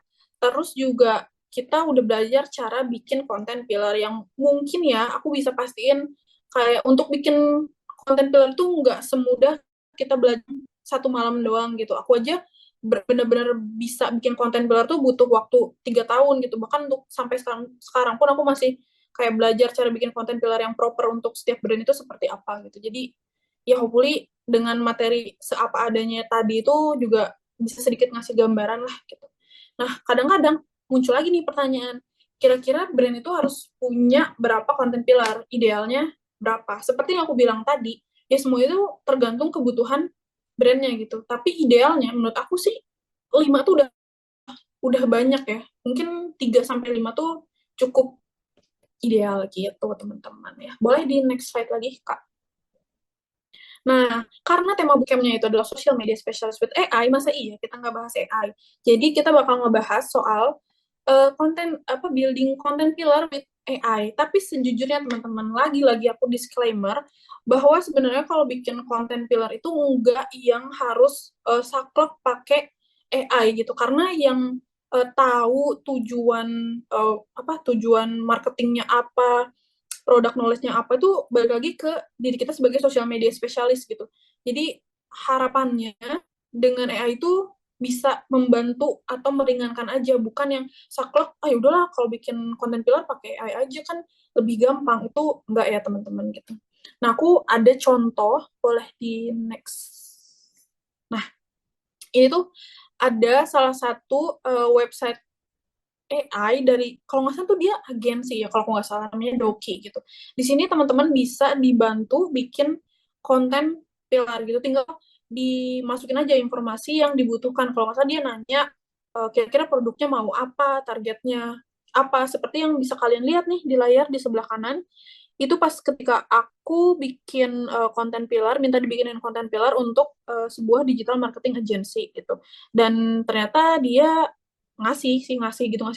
[SPEAKER 2] Terus juga kita udah belajar cara bikin konten pilar yang mungkin ya, aku bisa pastiin kayak untuk bikin konten pilar itu nggak semudah kita belajar satu malam doang gitu. Aku aja benar-benar bisa bikin konten pilar tuh butuh waktu 3 tahun gitu. Bahkan untuk sampai sekarang pun aku masih kayak belajar cara bikin konten pilar yang proper untuk setiap brand itu seperti apa gitu. Jadi ya hopefully dengan materi seapa adanya tadi itu juga bisa sedikit ngasih gambaran lah gitu. Nah, kadang-kadang muncul lagi nih pertanyaan, kira-kira brand itu harus punya berapa konten pilar? Idealnya berapa? Seperti yang aku bilang tadi, ya semua itu tergantung kebutuhan brandnya gitu. Tapi idealnya menurut aku sih 5 tuh udah banyak ya. Mungkin 3 sampai 5 tuh cukup ideal gitu teman-teman ya. Boleh di next slide lagi Kak. Nah, karena tema bootcampnya itu adalah social media specialist with AI, masa iya kita nggak bahas AI? Jadi kita bakal ngebahas soal building content pillar with AI. Tapi sejujurnya teman-teman, lagi-lagi aku disclaimer bahwa sebenarnya kalau bikin content pillar itu nggak yang harus saklek pakai AI gitu. Karena yang tahu tujuan marketingnya apa, produk knowledge-nya apa itu balik lagi ke diri kita sebagai social media spesialis gitu. Jadi harapannya dengan AI itu bisa membantu atau meringankan aja, bukan yang saklek, udahlah kalau bikin konten pilar pakai AI aja kan lebih gampang. Itu enggak ya teman-teman gitu. Nah, aku ada contoh, boleh di next. Nah, ini tuh ada salah satu website AI dari, kalau nggak salah tuh dia agensi ya, kalau nggak salah namanya Doki gitu. Di sini teman-teman bisa dibantu bikin konten pilar gitu, tinggal dimasukin aja informasi yang dibutuhkan. Kalau nggak salah dia nanya kira-kira produknya mau apa, targetnya apa, seperti yang bisa kalian lihat nih di layar di sebelah kanan. itu pas ketika aku bikin konten pillar, minta dibikinin konten pillar untuk sebuah digital marketing agency gitu. Dan ternyata dia ngasih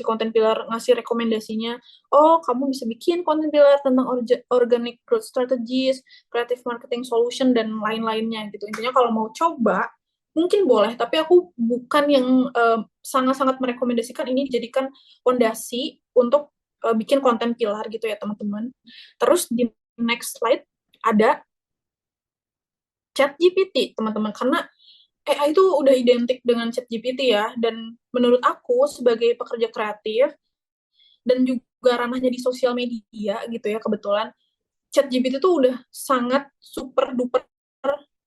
[SPEAKER 2] konten pillar, ngasih rekomendasinya. Oh, kamu bisa bikin konten pillar tentang organic growth strategies, creative marketing solution, dan lain-lainnya gitu. Intinya kalau mau coba, mungkin boleh, tapi aku bukan yang sangat-sangat merekomendasikan ini dijadikan fondasi untuk bikin konten pilar gitu ya teman-teman. Terus di next slide ada ChatGPT teman-teman, karena AI itu udah identik dengan ChatGPT ya, dan menurut aku sebagai pekerja kreatif dan juga ranahnya di sosial media gitu ya, kebetulan ChatGPT itu udah sangat super duper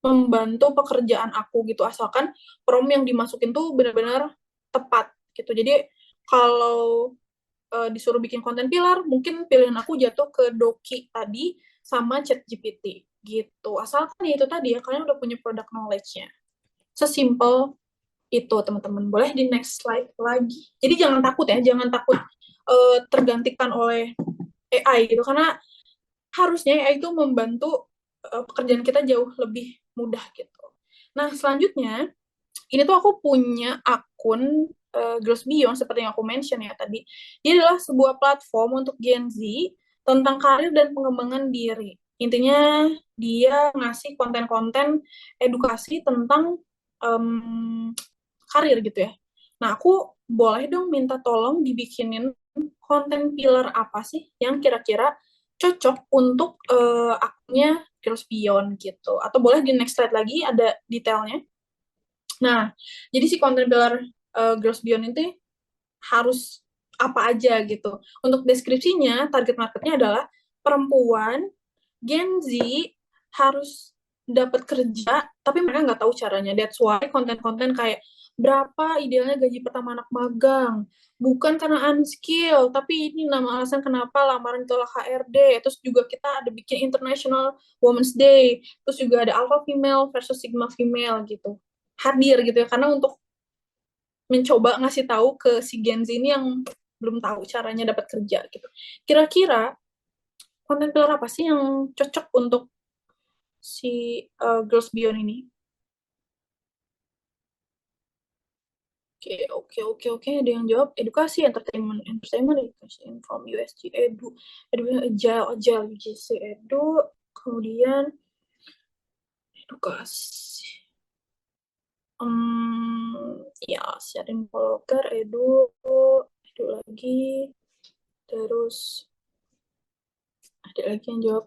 [SPEAKER 2] membantu pekerjaan aku gitu, asalkan prompt yang dimasukin tuh benar-benar tepat gitu. Jadi kalau disuruh bikin konten pilar, mungkin pilihan aku jatuh ke Doki tadi sama ChatGPT gitu. Asalkan ya itu tadi ya, kalian udah punya product knowledge-nya. Sesimpel itu teman-teman. Boleh di next slide lagi. Jadi jangan takut ya, jangan takut tergantikan oleh AI gitu, karena harusnya AI itu membantu pekerjaan kita jauh lebih mudah gitu. Nah, selanjutnya ini tuh aku punya akun Girls Beyond seperti yang aku mention ya tadi. Dia adalah sebuah platform untuk Gen Z tentang karir dan pengembangan diri. Intinya dia ngasih konten-konten edukasi tentang karir gitu ya. Nah, aku boleh dong minta tolong dibikinin konten pillar apa sih yang kira-kira cocok untuk akunnya Girls Beyond gitu. Atau boleh di next slide lagi ada detailnya. Nah, jadi si konten pillar Girls Beyond itu harus apa aja gitu. Untuk deskripsinya, target marketnya adalah perempuan, Gen Z, harus dapat kerja, tapi mereka nggak tahu caranya. That's why konten-konten kayak berapa idealnya gaji pertama anak magang, bukan karena unskill, tapi ini nama alasan kenapa lamaran ditolak HRD. Terus juga kita ada bikin International Women's Day, terus juga ada Alpha Female versus Sigma Female gitu. Hadir gitu ya, karena untuk mencoba ngasih tahu ke si Gen Z ini yang belum tahu caranya dapat kerja gitu. Kira-kira konten pillar apa sih yang cocok untuk si Girls Beyond ini? Oke, ada yang jawab edukasi, entertainment, education from USG, agile, UGC, kemudian edukasi. Ya, sharing vlogger, edu lagi, terus ada lagi yang jawab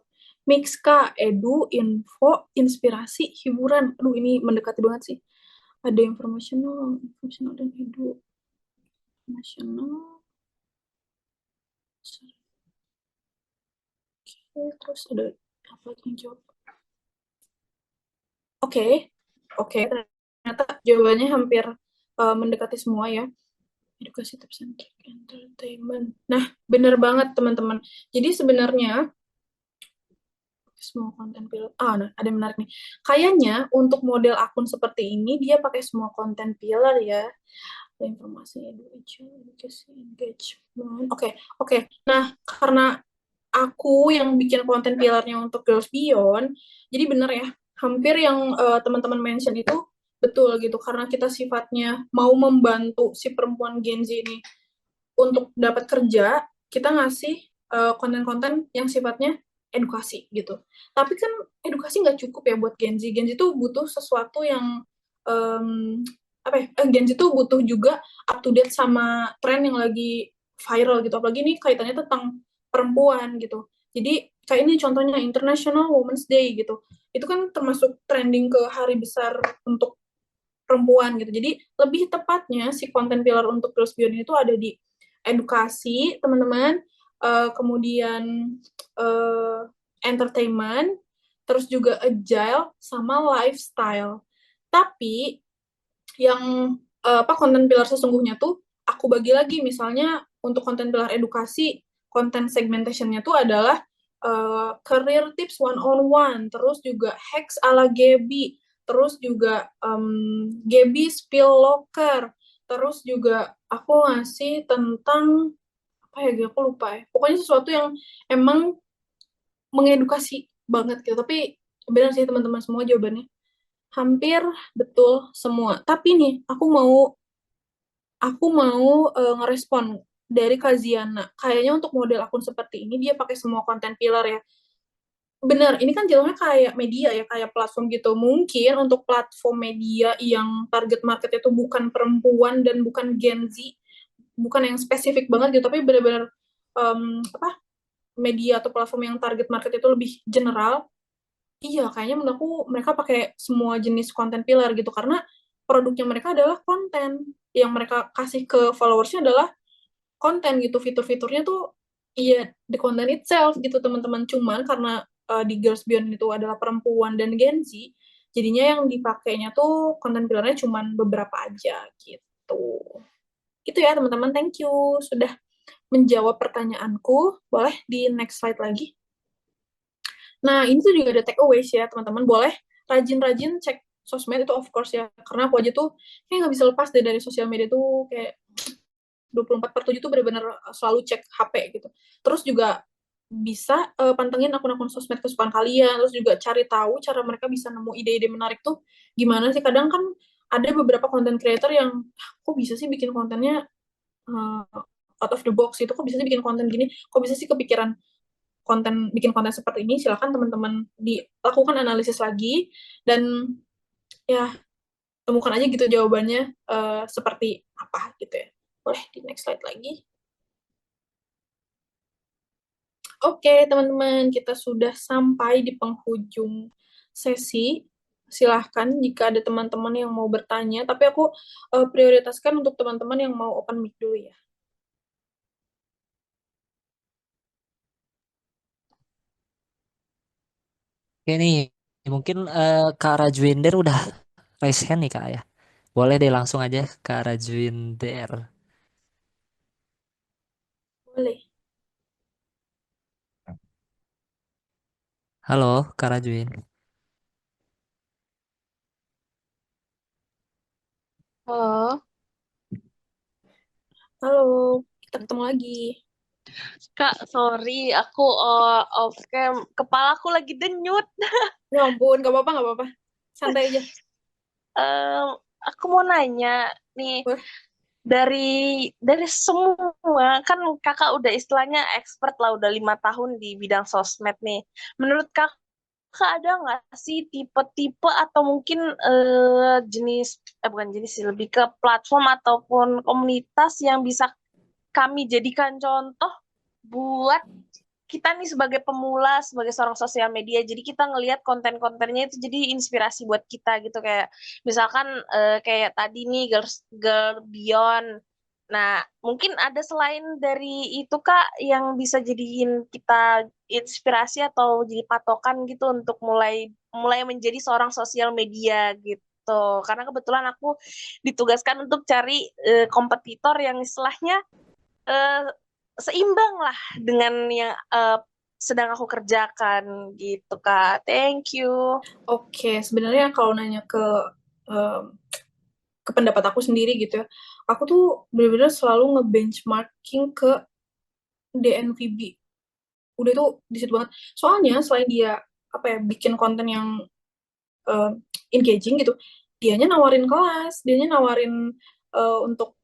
[SPEAKER 2] Mixka, edu, info, inspirasi, hiburan. Aduh, ini mendekati banget sih. Ada informational dan edu. Nasional. Oke, terus ada apa lagi yang jawab? Oke, ternyata jawabannya hampir mendekati semua ya. Edukasi tips and trick, entertainment. Nah, bener banget teman-teman. Jadi sebenarnya semua konten pillar. Nah, ada yang menarik nih. Kayaknya untuk model akun seperti ini dia pakai semua konten pillar ya. Ada informasi edukasi, engagement. Oke. Nah, karena aku yang bikin konten pilarnya untuk Girls Beyond, jadi bener ya, hampir yang teman-teman mention itu betul gitu, karena kita sifatnya mau membantu si perempuan Gen Z ini untuk dapat kerja, kita ngasih konten-konten yang sifatnya edukasi gitu. Tapi kan edukasi nggak cukup ya buat Gen Z. Gen Z itu butuh sesuatu yang Gen Z itu butuh juga up to date sama tren yang lagi viral gitu. Apalagi ini kaitannya tentang perempuan gitu. Jadi kayak ini contohnya International Women's Day gitu. Itu kan termasuk trending ke hari besar untuk perempuan gitu. Jadi lebih tepatnya si konten pilar untuk Girls Beyond itu ada di edukasi teman-teman, kemudian entertainment, terus juga agile sama lifestyle. Tapi yang konten pilar sesungguhnya tuh aku bagi lagi, misalnya untuk konten pilar edukasi, konten segmentationnya tuh adalah career tips one-on-one, terus juga hacks ala Gaby, terus juga Gaby spill locker, terus juga aku ngasih tentang apa ya, aku lupa ya. Pokoknya sesuatu yang emang mengedukasi banget gitu. Tapi benar sih teman-teman semua jawabannya. Hampir betul semua. Tapi nih, aku mau ngerespon dari Kaziana. Kayaknya untuk model akun seperti ini dia pakai semua konten pillar ya. Benar, ini kan jatuhnya kayak media ya, kayak platform gitu. Mungkin untuk platform media yang target market itu bukan perempuan dan bukan Gen Z, bukan yang spesifik banget gitu, tapi benar-benar apa media atau platform yang target market itu lebih general. Iya, kayaknya menurut aku mereka pakai semua jenis konten pillar gitu karena produknya mereka adalah konten yang mereka kasih ke followersnya adalah konten gitu. Fitur-fiturnya tuh iya the content itself gitu teman-teman, cuman karena di Girls Beyond itu adalah perempuan dan Gen Z, jadinya yang dipakainya tuh konten pillarnya cuman beberapa aja gitu. Gitu ya teman-teman, thank you sudah menjawab pertanyaanku. Boleh di next slide lagi. Nah, ini tuh juga ada takeaways ya, teman-teman. Boleh rajin-rajin cek sosmed itu of course ya. Karena aku aja tuh kayak nggak bisa lepas deh dari sosial media tuh kayak 24/7 tuh bener-bener selalu cek HP gitu. Terus juga bisa pantengin akun-akun sosmed kesukaan kalian, terus juga cari tahu cara mereka bisa nemu ide-ide menarik tuh gimana sih. Kadang kan ada beberapa content creator yang kok bisa sih bikin kontennya out of the box itu, kok bisa sih bikin konten gini, kok bisa sih kepikiran bikin konten seperti ini. Silakan teman-teman dilakukan analisis lagi dan ya temukan aja gitu jawabannya seperti apa gitu ya. Boleh di next slide lagi. Oke, teman-teman, kita sudah sampai di penghujung sesi. Silahkan jika ada teman-teman yang mau bertanya, tapi aku prioritaskan untuk teman-teman yang mau open mic dulu ya.
[SPEAKER 3] Oke nih, mungkin Kak Rajwinder udah raise hand nih Kak ya. Boleh deh langsung aja Kak Rajwinder.
[SPEAKER 2] Boleh.
[SPEAKER 3] Halo Kak Rajwin.
[SPEAKER 1] Halo,
[SPEAKER 2] Halo, kita ketemu lagi.
[SPEAKER 1] Kak, sorry, aku off cam. Kepalaku lagi denyut.
[SPEAKER 2] Ya ampun, gak apa-apa, gak apa-apa. Santai aja.
[SPEAKER 1] Em, aku mau nanya nih,
[SPEAKER 2] Boleh.
[SPEAKER 1] dari semua kan kakak udah istilahnya expert lah, udah 5 tahun di bidang sosmed nih. Menurut kakak ada nggak sih tipe-tipe atau mungkin jenis, bukan jenis sih, lebih ke platform ataupun komunitas yang bisa kami jadikan contoh buat kita nih sebagai pemula, sebagai seorang sosial media, jadi kita ngelihat konten-kontennya itu jadi inspirasi buat kita gitu, kayak misalkan kayak tadi nih Girl Beyond. Nah, mungkin ada selain dari itu Kak yang bisa jadiin kita inspirasi atau jadi patokan gitu untuk mulai mulai menjadi seorang sosial media gitu. Karena kebetulan aku ditugaskan untuk cari kompetitor yang istilahnya eh, seimbang lah dengan yang sedang aku kerjakan gitu Kak. Thank you.
[SPEAKER 2] Oke, sebenarnya kalau nanya ke pendapat aku sendiri gitu ya, aku tuh benar-benar selalu nge-benchmarking ke DNVB. Udah tuh di situ banget. Soalnya selain dia apa ya bikin konten yang uh, engaging gitu, dianya nawarin kelas, dianya nawarin untuk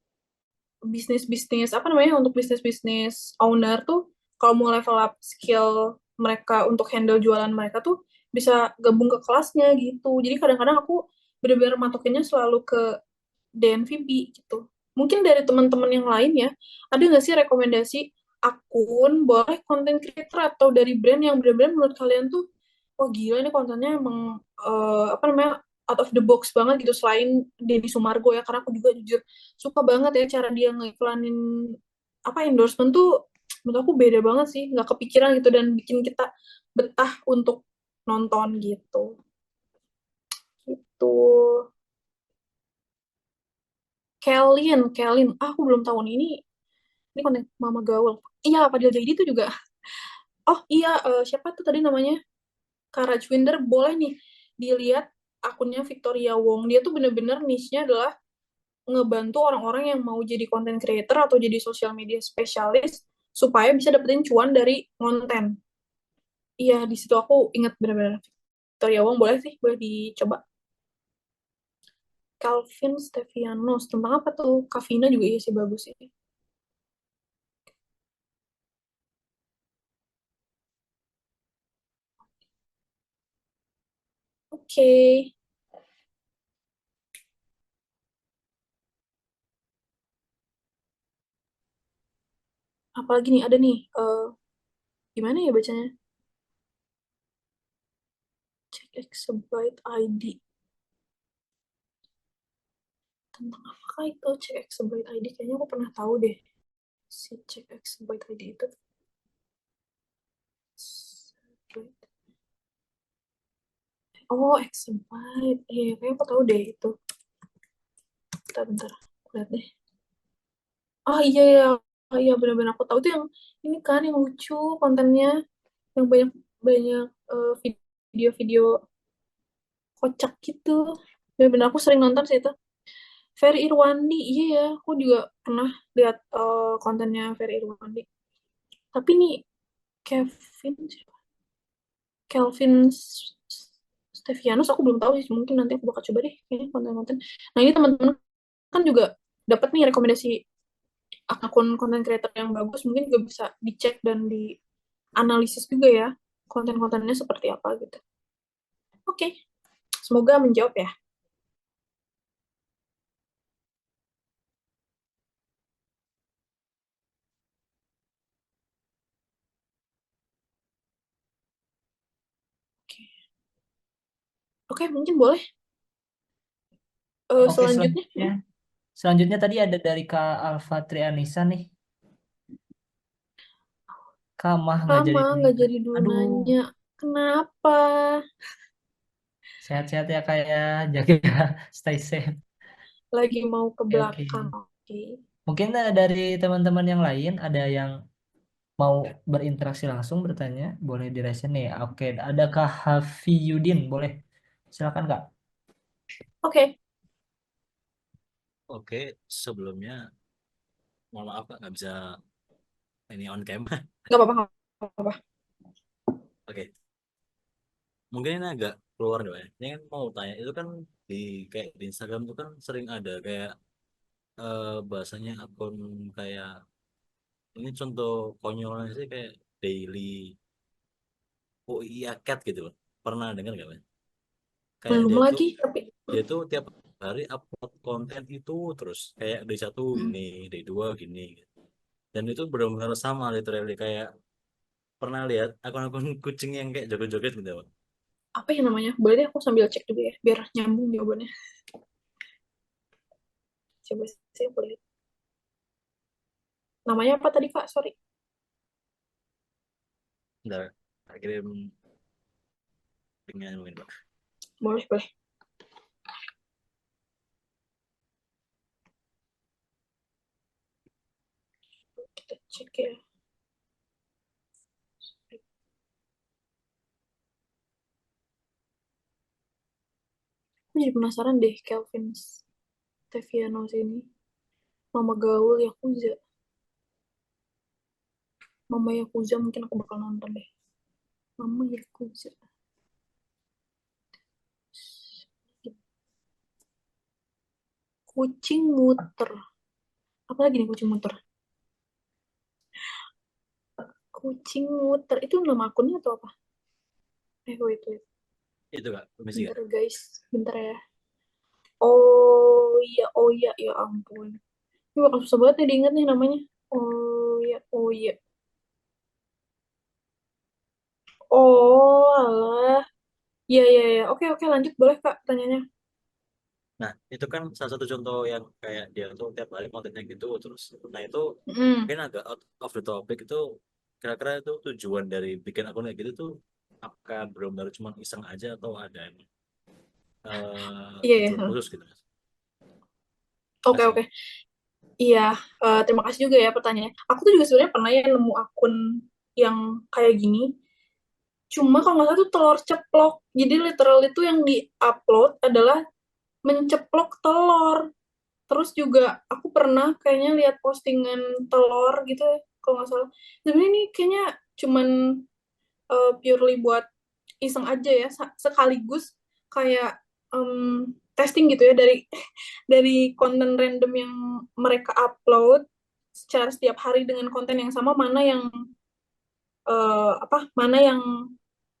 [SPEAKER 2] bisnis-bisnis apa namanya, untuk bisnis-bisnis owner tuh kalau mau level up skill mereka untuk handle jualan mereka tuh bisa gabung ke kelasnya gitu. Jadi kadang-kadang aku bener-bener matokinnya selalu ke DNVB gitu. Mungkin dari teman-teman yang lain ya, ada nggak sih rekomendasi akun, boleh konten creator atau dari brand yang benar-benar menurut kalian tuh, wah gila ini kontennya emang apa namanya out of the box banget gitu, selain Deddy Sumargo ya, karena aku juga jujur suka banget ya cara dia ngiklanin apa endorsement tuh, menurut aku beda banget sih, nggak kepikiran gitu dan bikin kita betah untuk nonton gitu. Gitu. Kelin, aku belum tahu nih ini konten Mama Gaul. Iya, Fadil Jaidi itu juga. Oh iya, siapa tuh tadi namanya? Kak Rajwinder, boleh nih dilihat akunnya Victoria Wong. Dia tuh bener-bener niche-nya adalah ngebantu orang-orang yang mau jadi content creator atau jadi social media spesialis supaya bisa dapetin cuan dari konten. Iya, di situ aku ingat benar-benar Victoria Wong, boleh sih, boleh dicoba. Calvin Stevianos, tentang apa tuh? Kavina juga iya sih, bagus sih. Oke, apalagi nih, ada nih, gimana ya bacanya? Check Exabyte ID. Tentang apakah itu Check Exabyte ID? Kayaknya aku pernah tahu deh, si Check Exabyte ID itu. Oh, Exabyte. Iya, kayaknya aku tahu deh itu. Bentar, lihat deh. Oh iya ya, oh, iya benar-benar aku tahu tuh yang ini kan yang lucu kontennya, yang banyak banyak video-video kocak gitu. Benar-benar aku sering nonton sih itu. Ferry Irwandi, iya ya, aku juga pernah lihat kontennya Ferry Irwandi. Tapi nih Kevin, siapa? Kelvin Stevianus aku belum tahu sih, mungkin nanti aku bakal coba deh kayaknya konten-konten. Nah ini teman-teman kan juga dapat nih rekomendasi akun konten creator yang bagus, mungkin juga bisa dicek dan dianalisis juga ya konten-kontennya seperti apa gitu. Oke, semoga menjawab ya. Oke, oke mungkin boleh.
[SPEAKER 3] Oke,
[SPEAKER 2] Selanjutnya,
[SPEAKER 3] selanjutnya tadi ada dari Kak Alfa Trianisa nih. Kamah nggak jadi
[SPEAKER 2] lama
[SPEAKER 3] dulu.
[SPEAKER 2] nggak jadi dulu
[SPEAKER 3] Aduh,
[SPEAKER 2] nanya. Kenapa?
[SPEAKER 3] sehat-sehat ya kayak jaga stay safe.
[SPEAKER 2] Lagi mau ke
[SPEAKER 3] Oke, oke.
[SPEAKER 2] belakang. Oke.
[SPEAKER 3] Mungkin dari teman-teman yang lain ada yang mau berinteraksi langsung bertanya, boleh di-raise nih. Oke, adakah Hafiyudin? Boleh. Silakan Kak.
[SPEAKER 2] Oke,
[SPEAKER 4] Oke, sebelumnya mohon maaf Kak, nggak bisa ini on cam.
[SPEAKER 2] nggak apa-apa, nggak apa-apa.
[SPEAKER 4] Oke, mungkin ini agak keluar deh, Pak, ya. Ini kan mau tanya, itu kan di kayak di Instagram itu kan sering ada kayak bahasanya akun kayak ini contoh konyolnya sih kayak daily UIA Cat gitu loh. Pernah dengar nggak, Pak? Kayak
[SPEAKER 2] Belum
[SPEAKER 4] dia tuh
[SPEAKER 2] lagi, tapi
[SPEAKER 4] tiap hari upload konten itu terus kayak day satu
[SPEAKER 2] mm,
[SPEAKER 4] ini, day dua gini. Dan itu benar-benar sama literally kayak pernah lihat akun-akun kucing yang kayak joget-joget gitu Pak.
[SPEAKER 2] apa ya namanya? Boleh deh aku sambil cek juga ya, biar nyambung jawabannya. Coba sih boleh. Namanya apa tadi Kak? Sorry.
[SPEAKER 4] Bentar, tak kirim linknya mungkin Pak.
[SPEAKER 2] Boleh, boleh. Kita cek ya. Aku jadi penasaran deh Kelvin Stevianos ini. Mama Gaul Yakuza. Mama Yakuza mungkin aku bakal nonton deh. Mama Yakuza. Kucing muter. Apa lagi nih kucing muter? Kucing muter. Itu nama akunnya atau apa? Wait, wait.
[SPEAKER 4] Itu Kak, permisi Kak.
[SPEAKER 2] Bentar guys. Bentar ya. Oh iya, oh iya, ya ampun. Ini bakal susah banget nih diingat nih namanya. Oh iya, oh iya. Oh, alah. Iya, iya, iya. Oke, oke, lanjut. Boleh, Kak, tanyanya.
[SPEAKER 4] Nah, itu kan salah satu contoh yang kayak dia tuh tiap hari kontennya gitu terus. Nah, itu
[SPEAKER 2] Hmm,
[SPEAKER 4] mungkin agak out of the topic itu kira-kira itu tujuan dari bikin akun kayak gitu tuh apakah benar-benar cuma iseng aja atau ada
[SPEAKER 2] iya,
[SPEAKER 4] tujuan
[SPEAKER 2] ya.
[SPEAKER 4] khusus gitu Mas?
[SPEAKER 2] Oke,
[SPEAKER 4] Kasih.
[SPEAKER 2] oke. Iya, terima kasih juga ya pertanyaannya. Aku tuh juga sebenarnya pernah ya nemu akun yang kayak gini. Cuma kalau nggak salah tuh telur ceplok. Jadi literal itu yang di-upload adalah menceplok telur. Terus juga aku pernah kayaknya lihat postingan telur gitu ya, kalau nggak salah. Sebenarnya ini kayaknya cuman purely buat iseng aja ya, sekaligus kayak testing gitu ya dari konten random yang mereka upload secara setiap hari dengan konten yang sama, mana yang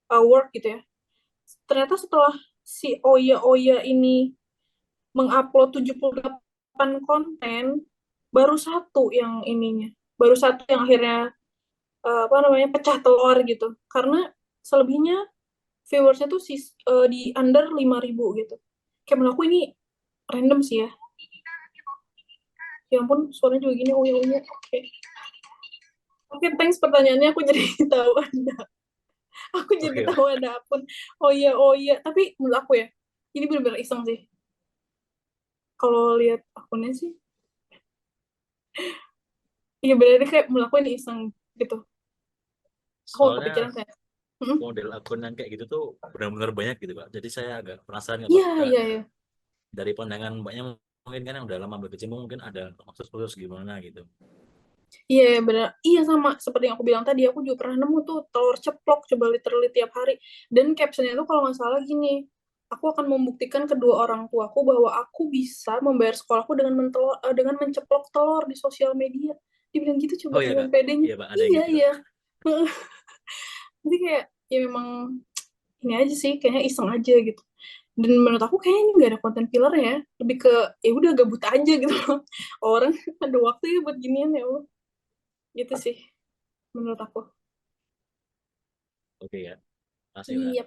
[SPEAKER 2] work gitu ya. Ternyata setelah si Oya ini mengupload 78 konten, baru satu yang akhirnya pecah telur gitu, karena selebihnya viewersnya tuh di under 5.000 gitu. Kayak menurut aku ini random sih ya. Ya ampun, suaranya juga gini, Oya. Oke, thanks pertanyaannya, aku jadi tahu ada akun Oya. Tapi menurut aku ya, ini benar-benar iseng sih. Kalau lihat akunnya sih, iya berarti kayak menurut aku ini iseng gitu. Aku nggak
[SPEAKER 4] Soalnya
[SPEAKER 2] kepikiran kayak,
[SPEAKER 4] model akun yang kayak gitu tuh benar-benar banyak gitu Kak. Jadi saya agak penasaran gitu.
[SPEAKER 2] iya.
[SPEAKER 4] Dari pandangan mbaknya mungkin kan yang udah lama berkecimpung mungkin ada khusus gimana gitu.
[SPEAKER 2] Iya benar, iya sama seperti yang aku bilang tadi, aku juga pernah nemu tuh telur ceplok, coba literally tiap hari, dan captionnya tuh kalau nggak salah gini, aku akan membuktikan kedua orang tuaku bahwa aku bisa membayar sekolahku dengan menceplok telur di sosial media. Dibilang gitu,
[SPEAKER 4] Oh
[SPEAKER 2] coba
[SPEAKER 4] iya
[SPEAKER 2] dengan
[SPEAKER 4] Kak.
[SPEAKER 2] pedenya.
[SPEAKER 4] Iya Pak, ada yang gitu.
[SPEAKER 2] Iya. Jadi kayak ya memang ini aja sih, kayaknya iseng aja gitu. Dan menurut aku kayaknya ini nggak ada konten filler ya, lebih ke ya udah gabut aja gitu. Orang ada waktu ya buat ginian ya Allah. Gitu sih menurut aku.
[SPEAKER 4] Oke ya. Makasih Kak.
[SPEAKER 2] Iya.